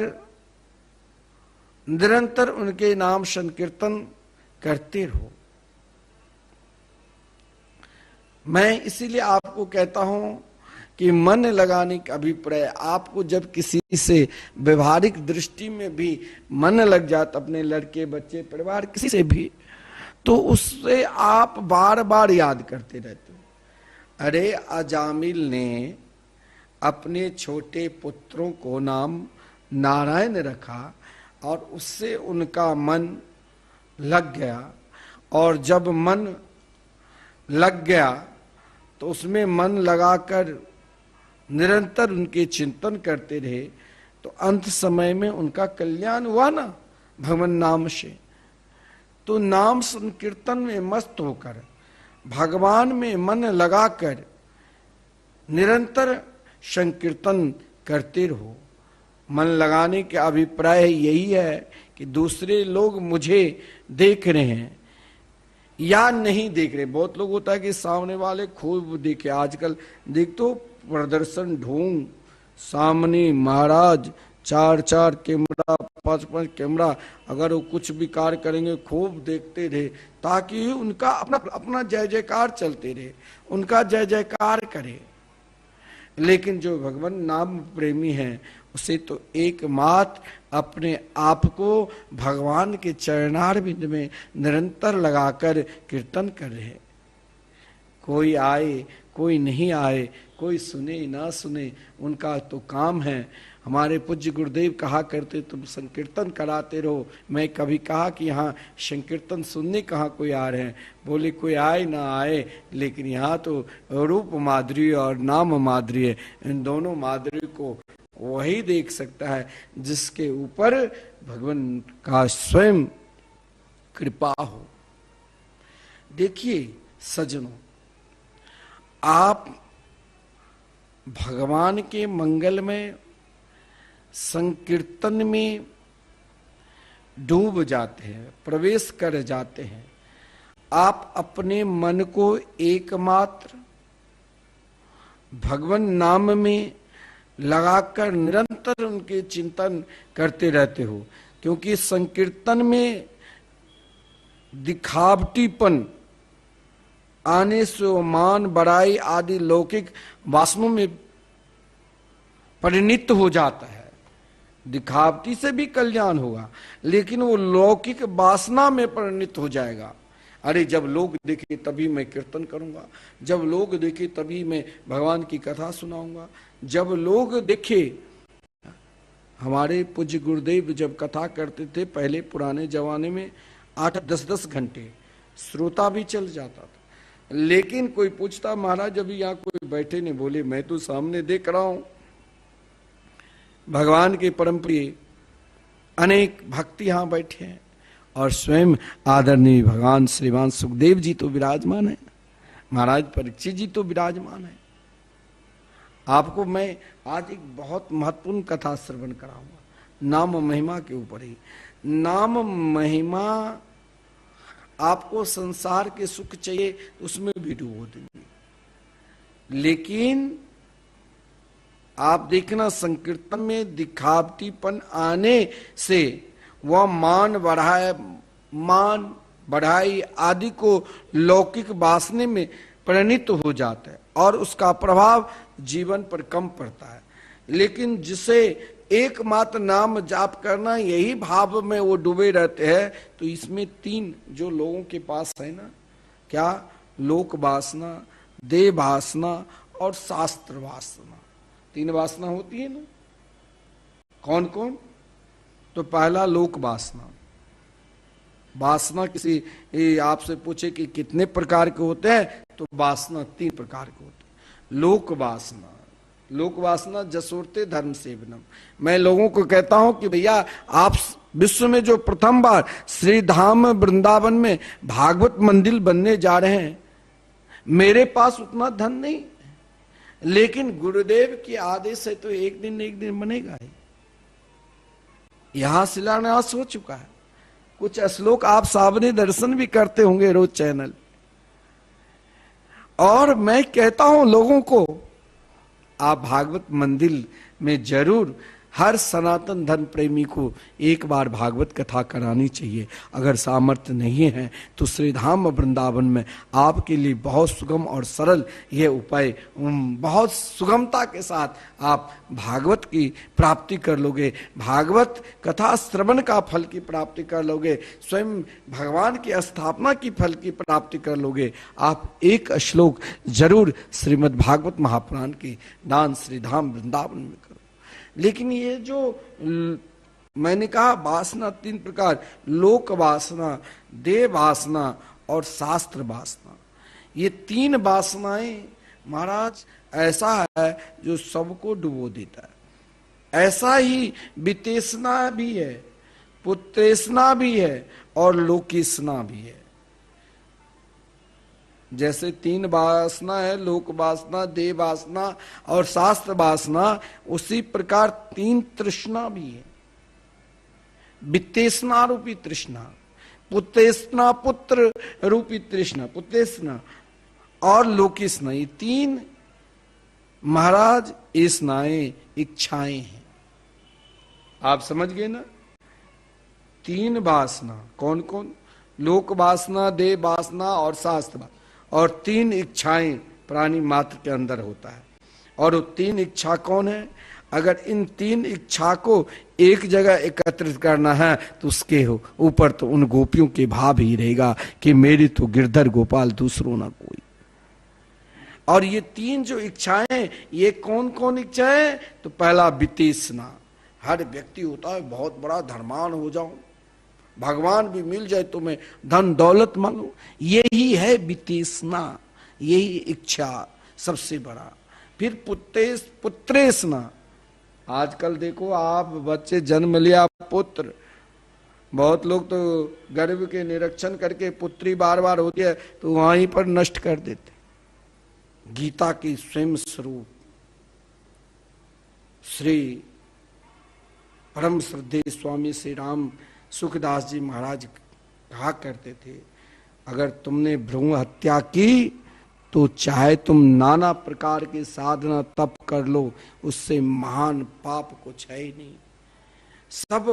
निरंतर उनके नाम संकीर्तन करते रहो। मैं इसीलिए आपको कहता हूं कि मन लगाने का अभिप्राय, आपको जब किसी से व्यवहारिक दृष्टि में भी मन लग जाता, अपने लड़के बच्चे परिवार किसी से भी, तो उससे आप बार बार याद करते रहते हो। अरे अजामिल ने अपने छोटे पुत्रों को नाम नारायण रखा और उससे उनका मन लग गया, और जब मन लग गया तो उसमें मन लगाकर निरंतर उनके चिंतन करते रहे, तो अंत समय में उनका कल्याण हुआ ना भगवान नाम से। तो नाम संकीर्तन में मस्त होकर भगवान में मन लगाकर निरंतर संकीर्तन करते रहो। मन लगाने के अभिप्राय यही है कि दूसरे लोग मुझे देख रहे हैं या नहीं देख रहे। बहुत लोग होता है कि सामने वाले खूब देखे, आजकल देख तो प्रदर्शन ढूंढ, सामने महाराज 4-4 कैमरा 5 कैमरा, अगर वो कुछ भी कार्य करेंगे खूब देखते रहे, ताकि उनका अपना जय जयकार चलते रहे, उनका जय जयकार करे। लेकिन जो भगवान नाम प्रेमी है, उसे तो एकमात्र अपने आप को भगवान के चरणारविंद में निरंतर लगाकर कीर्तन कर रहे। कोई आए कोई नहीं आए, कोई सुने ना सुने, उनका तो काम है। हमारे पूज्य गुरुदेव कहा करते, तुम संकीर्तन कराते रहो। मैं कभी कहा कि यहाँ संकीर्तन सुनने कहाँ कोई आ रहे हैं? बोले कोई आए ना आए, लेकिन यहाँ तो रूप माधुर्य और नाम माधुर्य, इन दोनों माधुर्य को वही देख सकता है जिसके ऊपर भगवान का स्वयं कृपा हो। देखिए सज्जनों, आप भगवान के मंगल में संकीर्तन में डूब जाते हैं, प्रवेश कर जाते हैं। आप अपने मन को एकमात्र भगवान नाम में लगाकर निरंतर उनके चिंतन करते रहते हो, क्योंकि संकीर्तन में दिखावटीपन आने से मान बड़ाई आदि लौकिक वासनों में परिणित हो जाता है। दिखावटी से भी कल्याण होगा, लेकिन वो लौकिक वासना में परिणित हो जाएगा। अरे जब लोग देखे तभी मैं कीर्तन करूंगा, जब लोग देखे तभी मैं भगवान की कथा सुनाऊंगा, जब लोग देखे। हमारे पूज्य गुरुदेव जब कथा करते थे पहले पुराने जमाने में 8-10 घंटे श्रोता भी चल जाता था। लेकिन कोई पूछता, महाराज अभी यहाँ कोई बैठे नहीं? बोले मैं तो सामने देख रहा हूं भगवान के परम प्रिय अनेक भक्ति यहां बैठे हैं, और स्वयं आदरणीय भगवान श्रीमान सुखदेव जी तो विराजमान है, महाराज परीक्षित जी तो विराजमान है। आपको मैं आज एक बहुत महत्वपूर्ण कथा श्रवण कराऊंगा, नाम महिमा के ऊपर ही। नाम महिमा आपको संसार के सुख चाहिए, उसमें भी डूबो देंगे, लेकिन आप देखना संकीर्तन में दिखावटीपन आने से वह मान बढ़ाई आदि को लौकिक वासने में परिणित हो जाता है, और उसका प्रभाव जीवन पर कम पड़ता है। लेकिन जिसे एकमात्र नाम जाप करना, यही भाव में वो डूबे रहते हैं, तो इसमें 3 जो लोगों के पास है ना, क्या? लोक वासना, देह वासना और शास्त्र वासना। 3 वासना होती है ना। कौन कौन? तो पहला लोक वासना। वासना किसी आपसे पूछे कि कितने प्रकार के होते हैं, तो वासना 3 प्रकार के होते हैं। लोक वासना, लोक वासना जसोरते धर्म सेवनम। मैं लोगों को कहता हूं कि भैया आप विश्व में जो प्रथम बार श्री धाम वृंदावन में भागवत मंदिर बनने जा रहे हैं, मेरे पास उतना धन नहीं, लेकिन गुरुदेव के आदेश से तो एक दिन बनेगा ही। यहां शिलान्यास हो चुका है। कुछ श्लोक आप सामने दर्शन भी करते होंगे रोज चैनल। और मैं कहता हूं लोगों को, आप भागवत मंदिर में जरूर हर सनातन धर्म प्रेमी को एक बार भागवत कथा करानी चाहिए। अगर सामर्थ्य नहीं है तो श्री धाम वृंदावन में आपके लिए बहुत सुगम और सरल ये उपाय, बहुत सुगमता के साथ आप भागवत की प्राप्ति कर लोगे, भागवत कथा श्रवण का फल की प्राप्ति कर लोगे, स्वयं भगवान की स्थापना की फल की प्राप्ति कर लोगे। आप एक श्लोक जरूर श्रीमद् भागवत महापुराण की दान श्री धाम वृंदावन में करो। लेकिन ये जो मैंने कहा वासना 3 प्रकार, लोक वासना, देह वासना और शास्त्र वासना, ये 3 वासनाएं महाराज ऐसा है जो सबको डुबो देता है। ऐसा ही वितेषणा भी है, पुत्रेषणा भी है और लोकेषणा भी है। जैसे 3 वासना है, लोक वासना, देह वासना और शास्त्र वासना, उसी प्रकार 3 तृष्णा भी है। वित्तेषणा रूपी तृष्णा, पुत्रेषणा पुत्र रूपी तृष्णा, पुत्रेषणा और लोकेषणा, ये 3 महाराज ऐसनाएं, इच्छाएं हैं। आप समझ गए ना? तीन वासना, कौन कौन? लोक वासना, देह वासना और शास्त्र वासना, और तीन इच्छाएं प्राणी मात्र के अंदर होता है। और वो तीन इच्छा कौन है? अगर इन तीन इच्छा को एक जगह एकत्रित करना है तो उसके ऊपर तो उन गोपियों के भाव ही रहेगा कि मेरी तो गिरधर गोपाल दूसरों ना कोई। और ये तीन जो इच्छाएं, ये कौन कौन इच्छाएं? तो पहला वितृष्णा, हर व्यक्ति होता है बहुत बड़ा धर्मान हो जाऊं, भगवान भी मिल जाए तो मैं धन दौलत मांगू, यही है वितृष्णा, यही इच्छा सबसे बड़ा। फिर पुत्रेष्णा, आजकल देखो आप बच्चे जन्म लिया पुत्र, बहुत लोग तो गर्भ के निरीक्षण करके पुत्री बार बार होती है तो वहीं पर नष्ट कर देते। गीता की स्वयं स्वरूप श्री परम श्रद्धेय स्वामी श्री राम सुखदास जी महाराज कहा करते थे, अगर तुमने भ्रूण हत्या की तो चाहे तुम नाना प्रकार की साधना तप कर लो, उससे महान पाप कुछ है ही नहीं। सब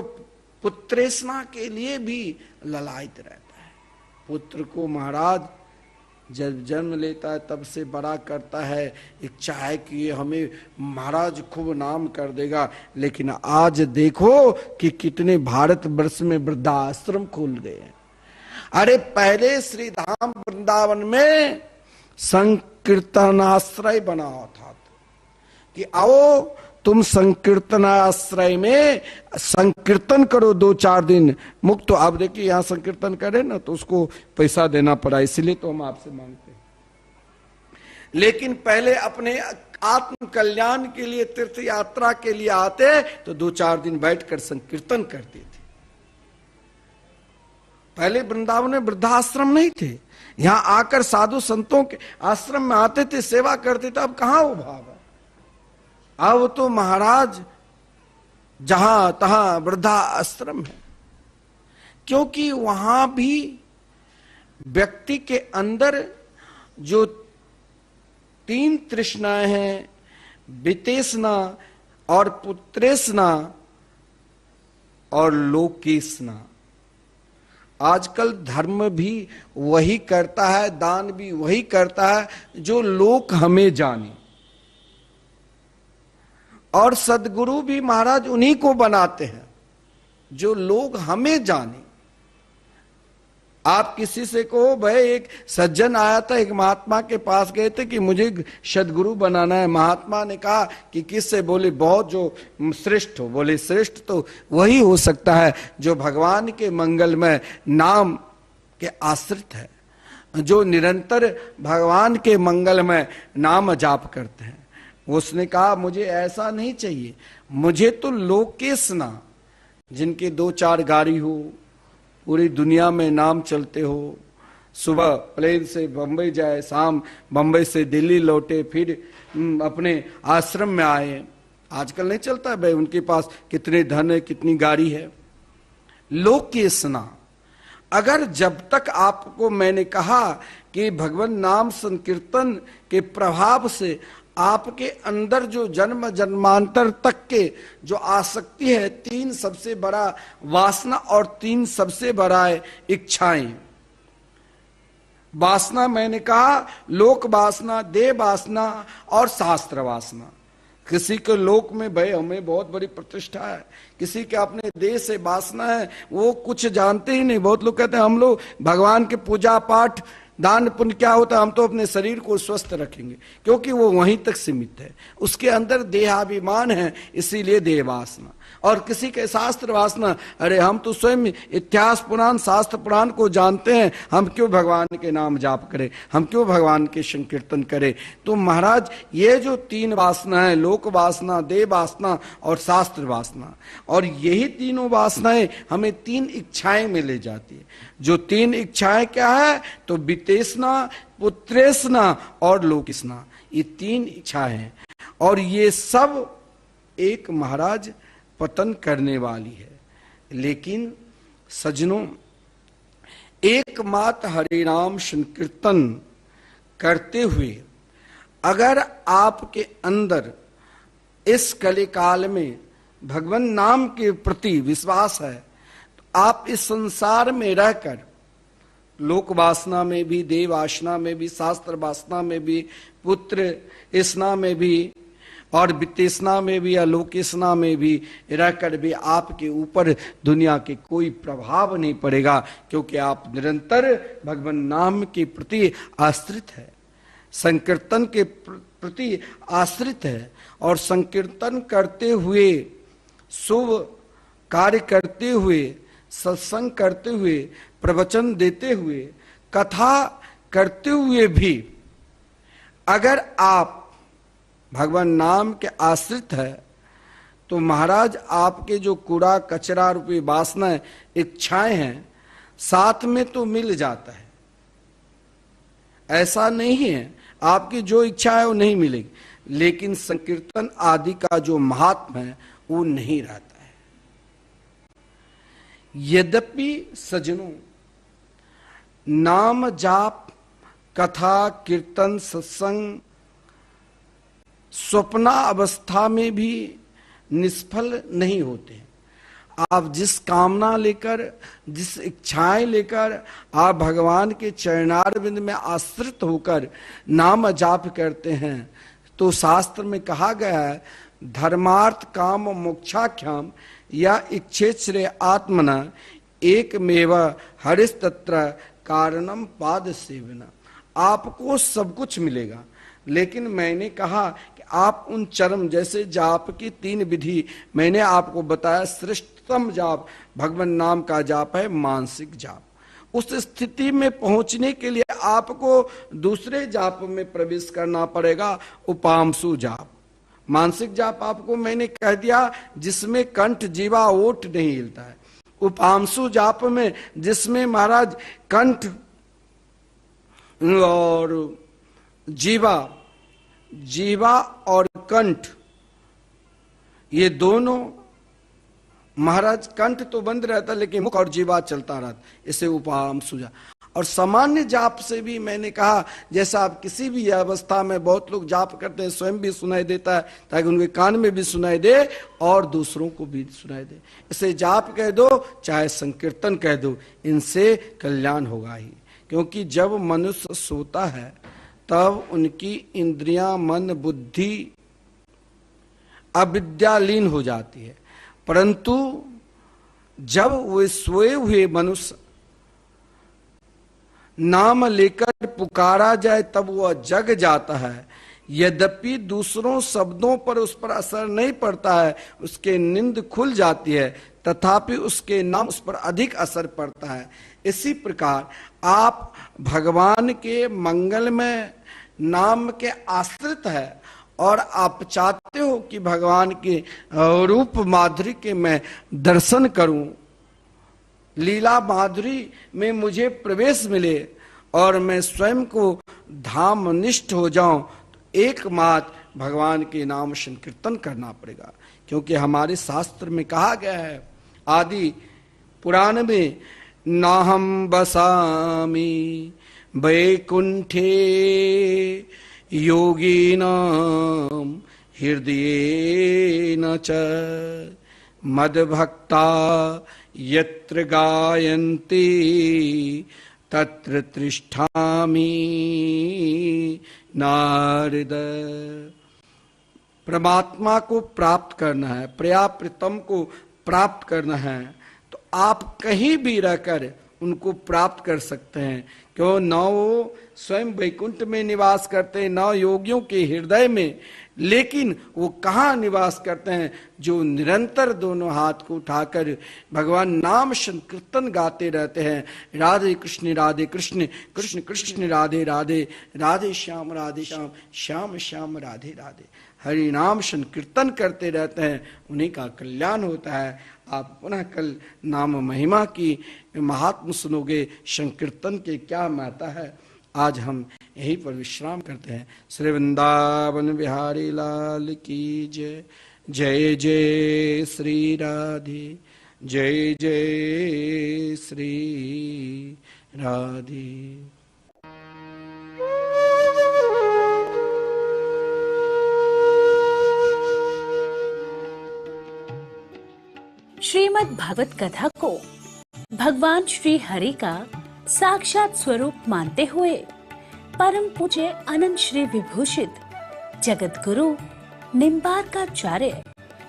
पुत्रेष्णा के लिए भी ललायित रहता है। पुत्र को महाराज जब जन्म लेता है तब से बड़ा करता है, इच्छा है कि ये हमें महाराज खूब नाम कर देगा। लेकिन आज देखो कि कितने भारत वर्ष में वृद्धाश्रम खुल गए हैं। अरे पहले श्री धाम वृंदावन में संकीर्तनाश्रय बना था कि आओ तुम संकीर्तनाश्रय में संकीर्तन करो 2-4 दिन मुक्त। अब देखिए यहां संकीर्तन करे ना तो उसको पैसा देना पड़ा, इसलिए तो हम आपसे मांगते हैं। लेकिन पहले अपने आत्म कल्याण के लिए तीर्थ यात्रा के लिए आते तो 2-4 दिन बैठकर संकीर्तन करते थे। पहले वृंदावन में वृद्धाश्रम नहीं थे, यहां आकर साधु संतों के आश्रम में आते थे, सेवा करते थे। अब कहां वो भाव है? अब तो महाराज जहां तहां वृद्धा आश्रम है, क्योंकि वहां भी व्यक्ति के अंदर जो 3 तृष्णाएं हैं, वितृष्णा और पुत्रेष्णा और लोकेष्णा। आजकल धर्म भी वही करता है, दान भी वही करता है जो लोग हमें जाने, और सदगुरु भी महाराज उन्हीं को बनाते हैं जो लोग हमें जाने। आप किसी से कहो, भाई एक सज्जन आया था, एक महात्मा के पास गए थे कि मुझे सदगुरु बनाना है। महात्मा ने कहा कि किससे? बोले बहुत जो श्रेष्ठ हो। बोले श्रेष्ठ तो वही हो सकता है जो भगवान के मंगलमय नाम के आश्रित है, जो निरंतर भगवान के मंगलमय नाम जाप करते हैं। उसने कहा मुझे ऐसा नहीं चाहिए, मुझे तो लोकेष्णा, जिनके 2-4 गाड़ी हो, पूरी दुनिया में नाम चलते हो, सुबह प्लेन से बंबई जाए, शाम बंबई से दिल्ली लौटे, फिर अपने आश्रम में आए। आजकल नहीं चलता है भाई उनके पास कितने धन है, कितनी गाड़ी है। लोकेष्णा, अगर जब तक आपको मैंने कहा कि भगवान नाम संकीर्तन के प्रभाव से आपके अंदर जो जन्म जन्मांतर तक के जो आसक्ति है, 3 सबसे बड़ा वासना और 3 सबसे बड़ा इच्छाएं। वासना मैंने कहा लोक वासना, देह वासना और शास्त्र वासना। किसी के लोक में भाई हमें बहुत बड़ी प्रतिष्ठा है, किसी के अपने देह से वासना है, वो कुछ जानते ही नहीं। बहुत लोग कहते हैं हम लोग भगवान के पूजा पाठ दान पुण्य क्या होता है, हम तो अपने शरीर को स्वस्थ रखेंगे, क्योंकि वो वहीं तक सीमित है, उसके अंदर देहाभिमान है, इसीलिए देह वासना। और किसी के शास्त्र वासना, अरे हम तो स्वयं इतिहास पुराण शास्त्र पुराण को जानते हैं, हम क्यों भगवान के नाम जाप करें, हम क्यों भगवान के संकीर्तन करें। तो महाराज ये जो 3 वासना है, लोक वासना, देह वासना और शास्त्र वासना, और यही तीनों वासनाएं हमें 3 इच्छाएं में ले जाती है। जो 3 इच्छाएं क्या है? तो वितृष्णा, पुत्रेष्णा और लोकेष्णा, ये 3 इच्छाएं हैं। और ये सब एक महाराज पतन करने वाली है। लेकिन सज्जनों, एकमात्र हरि नाम संकीर्तन करते हुए अगर आपके अंदर इस कलिकाल में भगवान नाम के प्रति विश्वास है, तो आप इस संसार में रहकर लोक वासना में भी, देव वासना में भी, शास्त्र वासना में भी, पुत्र इसना में भी और वित्तेषणा में भी, आलोकेषणा में भी रहकर भी आपके ऊपर दुनिया के कोई प्रभाव नहीं पड़ेगा, क्योंकि आप निरंतर भगवान नाम के प्रति आश्रित है, संकीर्तन के प्रति आश्रित है। और संकीर्तन करते हुए, शुभ कार्य करते हुए, सत्संग करते हुए, प्रवचन देते हुए, कथा करते हुए भी अगर आप भगवान नाम के आश्रित है, तो महाराज आपके जो कूड़ा कचरा रूपी वासनाएं, इच्छाएं हैं, साथ में तो मिल जाता है। ऐसा नहीं है आपकी जो इच्छा है वो नहीं मिलेगी, लेकिन संकीर्तन आदि का जो महात्म है वो नहीं रहता है। यद्यपि सज्जनों, नाम जाप, कथा, कीर्तन, सत्संग स्वप्ना अवस्था में भी निष्फल नहीं होते। आप जिस कामना लेकर, जिस इच्छाएं लेकर आप भगवान के चरणारविंद में आश्रित होकर नाम जाप करते हैं, तो शास्त्र में कहा गया है, धर्मार्थ काम मोक्षाख्याम या इच्छेश्रेय आत्मना एकमेव हरिस्तत्र कारणम पाद सेवना। आपको सब कुछ मिलेगा, लेकिन मैंने कहा कि आप उन चरम, जैसे जाप की 3 विधि मैंने आपको बताया, श्रेष्ठतम जाप भगवान नाम का जाप है मानसिक जाप। उस स्थिति में पहुंचने के लिए आपको दूसरे जाप में प्रवेश करना पड़ेगा, उपांशु जाप। मानसिक जाप आपको मैंने कह दिया, जिसमें कंठ जीवा ओठ नहीं हिलता है। उपांशु जाप में जिसमें महाराज कंठ और जीवा और कंठ, ये दोनों, महाराज कंठ तो बंद रहता लेकिन मुख और जीवा चलता रहता, इसे उपांशु जाप। और सामान्य जाप से भी मैंने कहा, जैसा आप किसी भी अवस्था में बहुत लोग जाप करते हैं, स्वयं भी सुनाई देता है ताकि उनके कान में भी सुनाई दे और दूसरों को भी सुनाई दे। इसे जाप कह दो चाहे संकीर्तन कह दो, इनसे कल्याण होगा ही। क्योंकि जब मनुष्य सोता है तब उनकी इंद्रियां, मन, बुद्धि अविद्यालीन हो जाती है, परंतु जब वे सोए हुए मनुष्य नाम लेकर पुकारा जाए तब वह जग जाता है। यद्यपि दूसरों शब्दों पर उस पर असर नहीं पड़ता है, उसके नींद खुल जाती है, तथापि उसके नाम उस पर अधिक असर पड़ता है। इसी प्रकार आप भगवान के मंगलमय नाम के आश्रित है और आप चाहते हो कि भगवान के रूप माधुरी के मैं दर्शन करूं, लीला माधुरी में मुझे प्रवेश मिले और मैं स्वयं को धाम निष्ठ हो जाऊं, तो एकमात्र भगवान के नाम संकीर्तन करना पड़ेगा। क्योंकि हमारे शास्त्र में कहा गया है, आदि पुराण में, नाहम बसामि वैकुंठे योगिनाम हृदयेन च मद्भक्ता यत्र गायन्ति तत्र तिष्ठामि नारद। परमात्मा को प्राप्त करना है, पर्याप्तम को प्राप्त करना है, तो आप कहीं भी रहकर उनको प्राप्त कर सकते हैं। क्यों? न वो स्वयं वैकुंठ में निवास करते हैं, न योगियों के हृदय में, लेकिन वो कहाँ निवास करते हैं? जो निरंतर दोनों हाथ को उठाकर भगवान नाम संकीर्तन गाते रहते हैं, राधे कृष्ण कृष्ण कृष्ण राधे राधे, राधे श्याम श्याम श्याम राधे राधे, हरि नाम संकीर्तन करते रहते हैं, उन्हीं का कल्याण होता है। आप पुनः कल नाम महिमा की महात्म सुनोगे, संकीर्तन के क्या महत्ता है। आज हम यहीं पर विश्राम करते हैं। श्री वृंदावन बिहारी लाल की जय। जय जय श्री राधे, जय जय श्री राधे। श्रीमद् भागवत कथा को भगवान श्री हरि का साक्षात स्वरूप मानते हुए परम पूज्य अनंत श्री विभूषित जगत गुरु निम्बार्काचार्य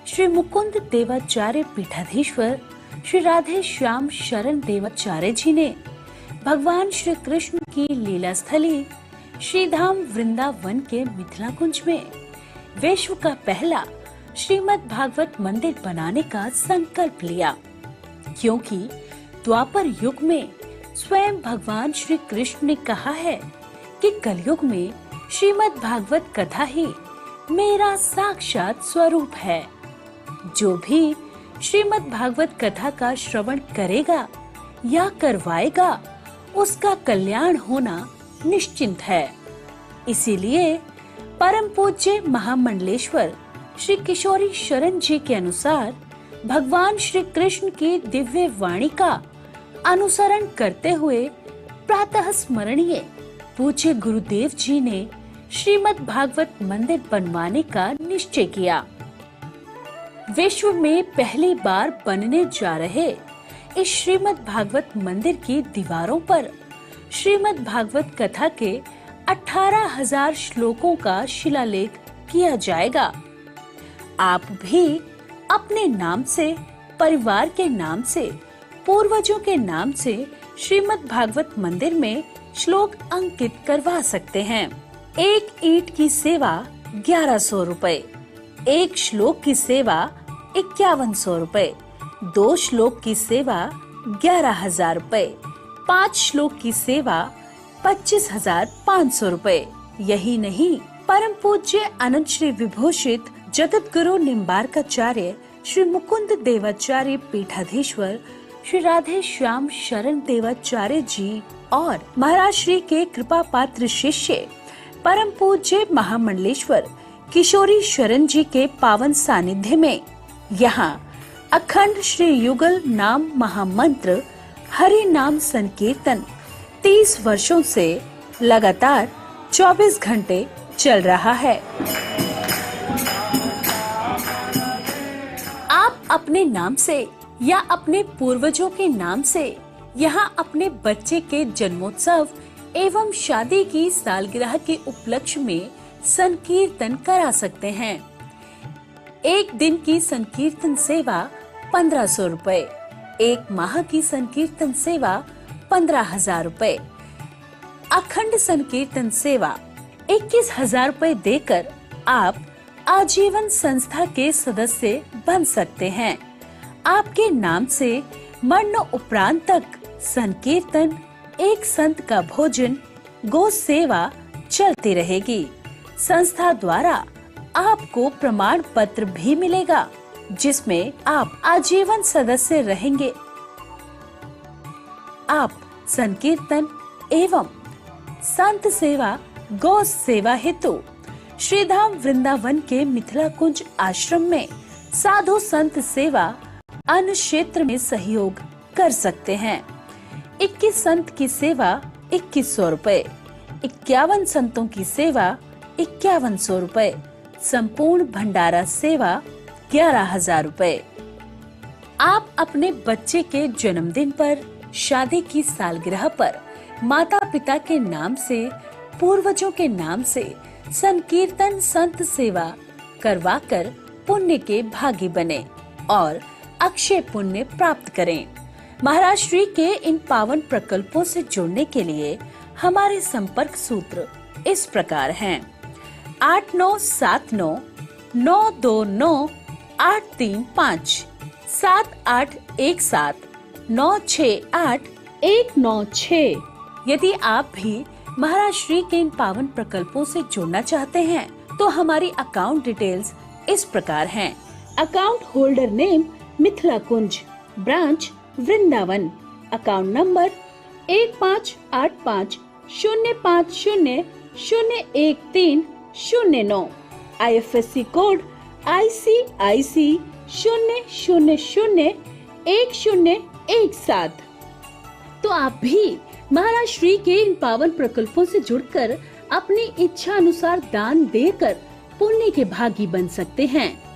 श्री मुकुंद देवाचार्य पीठाधीश्वर श्री राधे श्याम शरण देवाचार्य जी ने भगवान श्री कृष्ण की लीला स्थली श्री धाम वृंदावन के मिथिला कुंज में विश्व का पहला श्रीमद् भागवत मंदिर बनाने का संकल्प लिया, क्योंकि द्वापर युग में स्वयं भगवान श्री कृष्ण ने कहा है कि कलयुग में श्रीमद् भागवत कथा ही मेरा साक्षात स्वरूप है। जो भी श्रीमद् भागवत कथा का श्रवण करेगा या करवाएगा उसका कल्याण होना निश्चिंत है। इसीलिए परम पूज्य महामंडलेश्वर श्री किशोरी शरण जी के अनुसार भगवान श्री कृष्ण की दिव्य वाणी का अनुसरण करते हुए प्रातः स्मरणीय पूज्य गुरुदेव जी ने श्रीमद् भागवत मंदिर बनवाने का निश्चय किया। विश्व में पहली बार बनने जा रहे इस श्रीमद् भागवत मंदिर की दीवारों पर श्रीमद् भागवत कथा के 18,000 श्लोकों का शिलालेख किया जाएगा। आप भी अपने नाम से, परिवार के नाम से, पूर्वजों के नाम से श्रीमद् भागवत मंदिर में श्लोक अंकित करवा सकते हैं। एक ईंट की सेवा 1100 रुपए, एक श्लोक की सेवा 5100 रुपए, 2 श्लोक की सेवा 11,000 रुपए, 5 श्लोक की सेवा 25,500 रुपए। यही नहीं, परम पूज्य अनंत श्री विभूषित जगत गुरु निम्बार्काचार्य श्री मुकुंद देवाचार्य पीठाधीश्वर श्री राधे श्याम शरण देवाचार्य जी और महाराज श्री के कृपा पात्र शिष्य परम पूज्य महामंडलेश्वर किशोरी शरण जी के पावन सानिध्य में यहाँ अखंड श्री युगल नाम महामंत्र हरि नाम संकीर्तन 30 वर्षों से लगातार 24 घंटे चल रहा है। आप अपने नाम से या अपने पूर्वजों के नाम से यहाँ अपने बच्चे के जन्मोत्सव एवं शादी की सालगिरह के उपलक्ष्य में संकीर्तन करा सकते हैं। एक दिन की संकीर्तन सेवा 1500 रुपए, एक माह की संकीर्तन सेवा 15,000 रुपए, अखंड संकीर्तन सेवा 21,000 रुपए देकर आप आजीवन संस्था के सदस्य बन सकते हैं। आपके नाम से मरण उपरांत तक संकीर्तन, एक संत का भोजन, गो सेवा चलती रहेगी। संस्था द्वारा आपको प्रमाण पत्र भी मिलेगा जिसमें आप आजीवन सदस्य रहेंगे। आप संकीर्तन एवं संत सेवा, गौ सेवा हेतु श्रीधाम वृंदावन के मिथिला कुंज आश्रम में साधु संत सेवा अन्य क्षेत्र में सहयोग कर सकते हैं। 21 संत की सेवा 2100 रुपए, 51 संतों की सेवा 5100 रुपए, संपूर्ण भंडारा सेवा 11,000 रुपए। आप अपने बच्चे के जन्मदिन पर, शादी की सालगिरह पर माता पिता के नाम से, पूर्वजों के नाम से संकीर्तन संत सेवा करवाकर पुण्य के भागी बने और अक्षय पुण्य प्राप्त करें। महाराज श्री के इन पावन प्रकल्पों से जुड़ने के लिए हमारे संपर्क सूत्र इस प्रकार हैं: 8979 929 835, 7817 968 196। यदि आप भी महाराज श्री के इन पावन प्रकल्पों से जुड़ना चाहते हैं तो हमारी अकाउंट डिटेल्स इस प्रकार हैं: account holder name Mithila Kunj, branch Vrindavan, account number 158505001309, IFSC code ICIC 0001017। तो आप भी महाराज श्री के इन पावन प्रकल्पों से जुड़कर अपनी इच्छा अनुसार दान देकर पुण्य के भागी बन सकते हैं।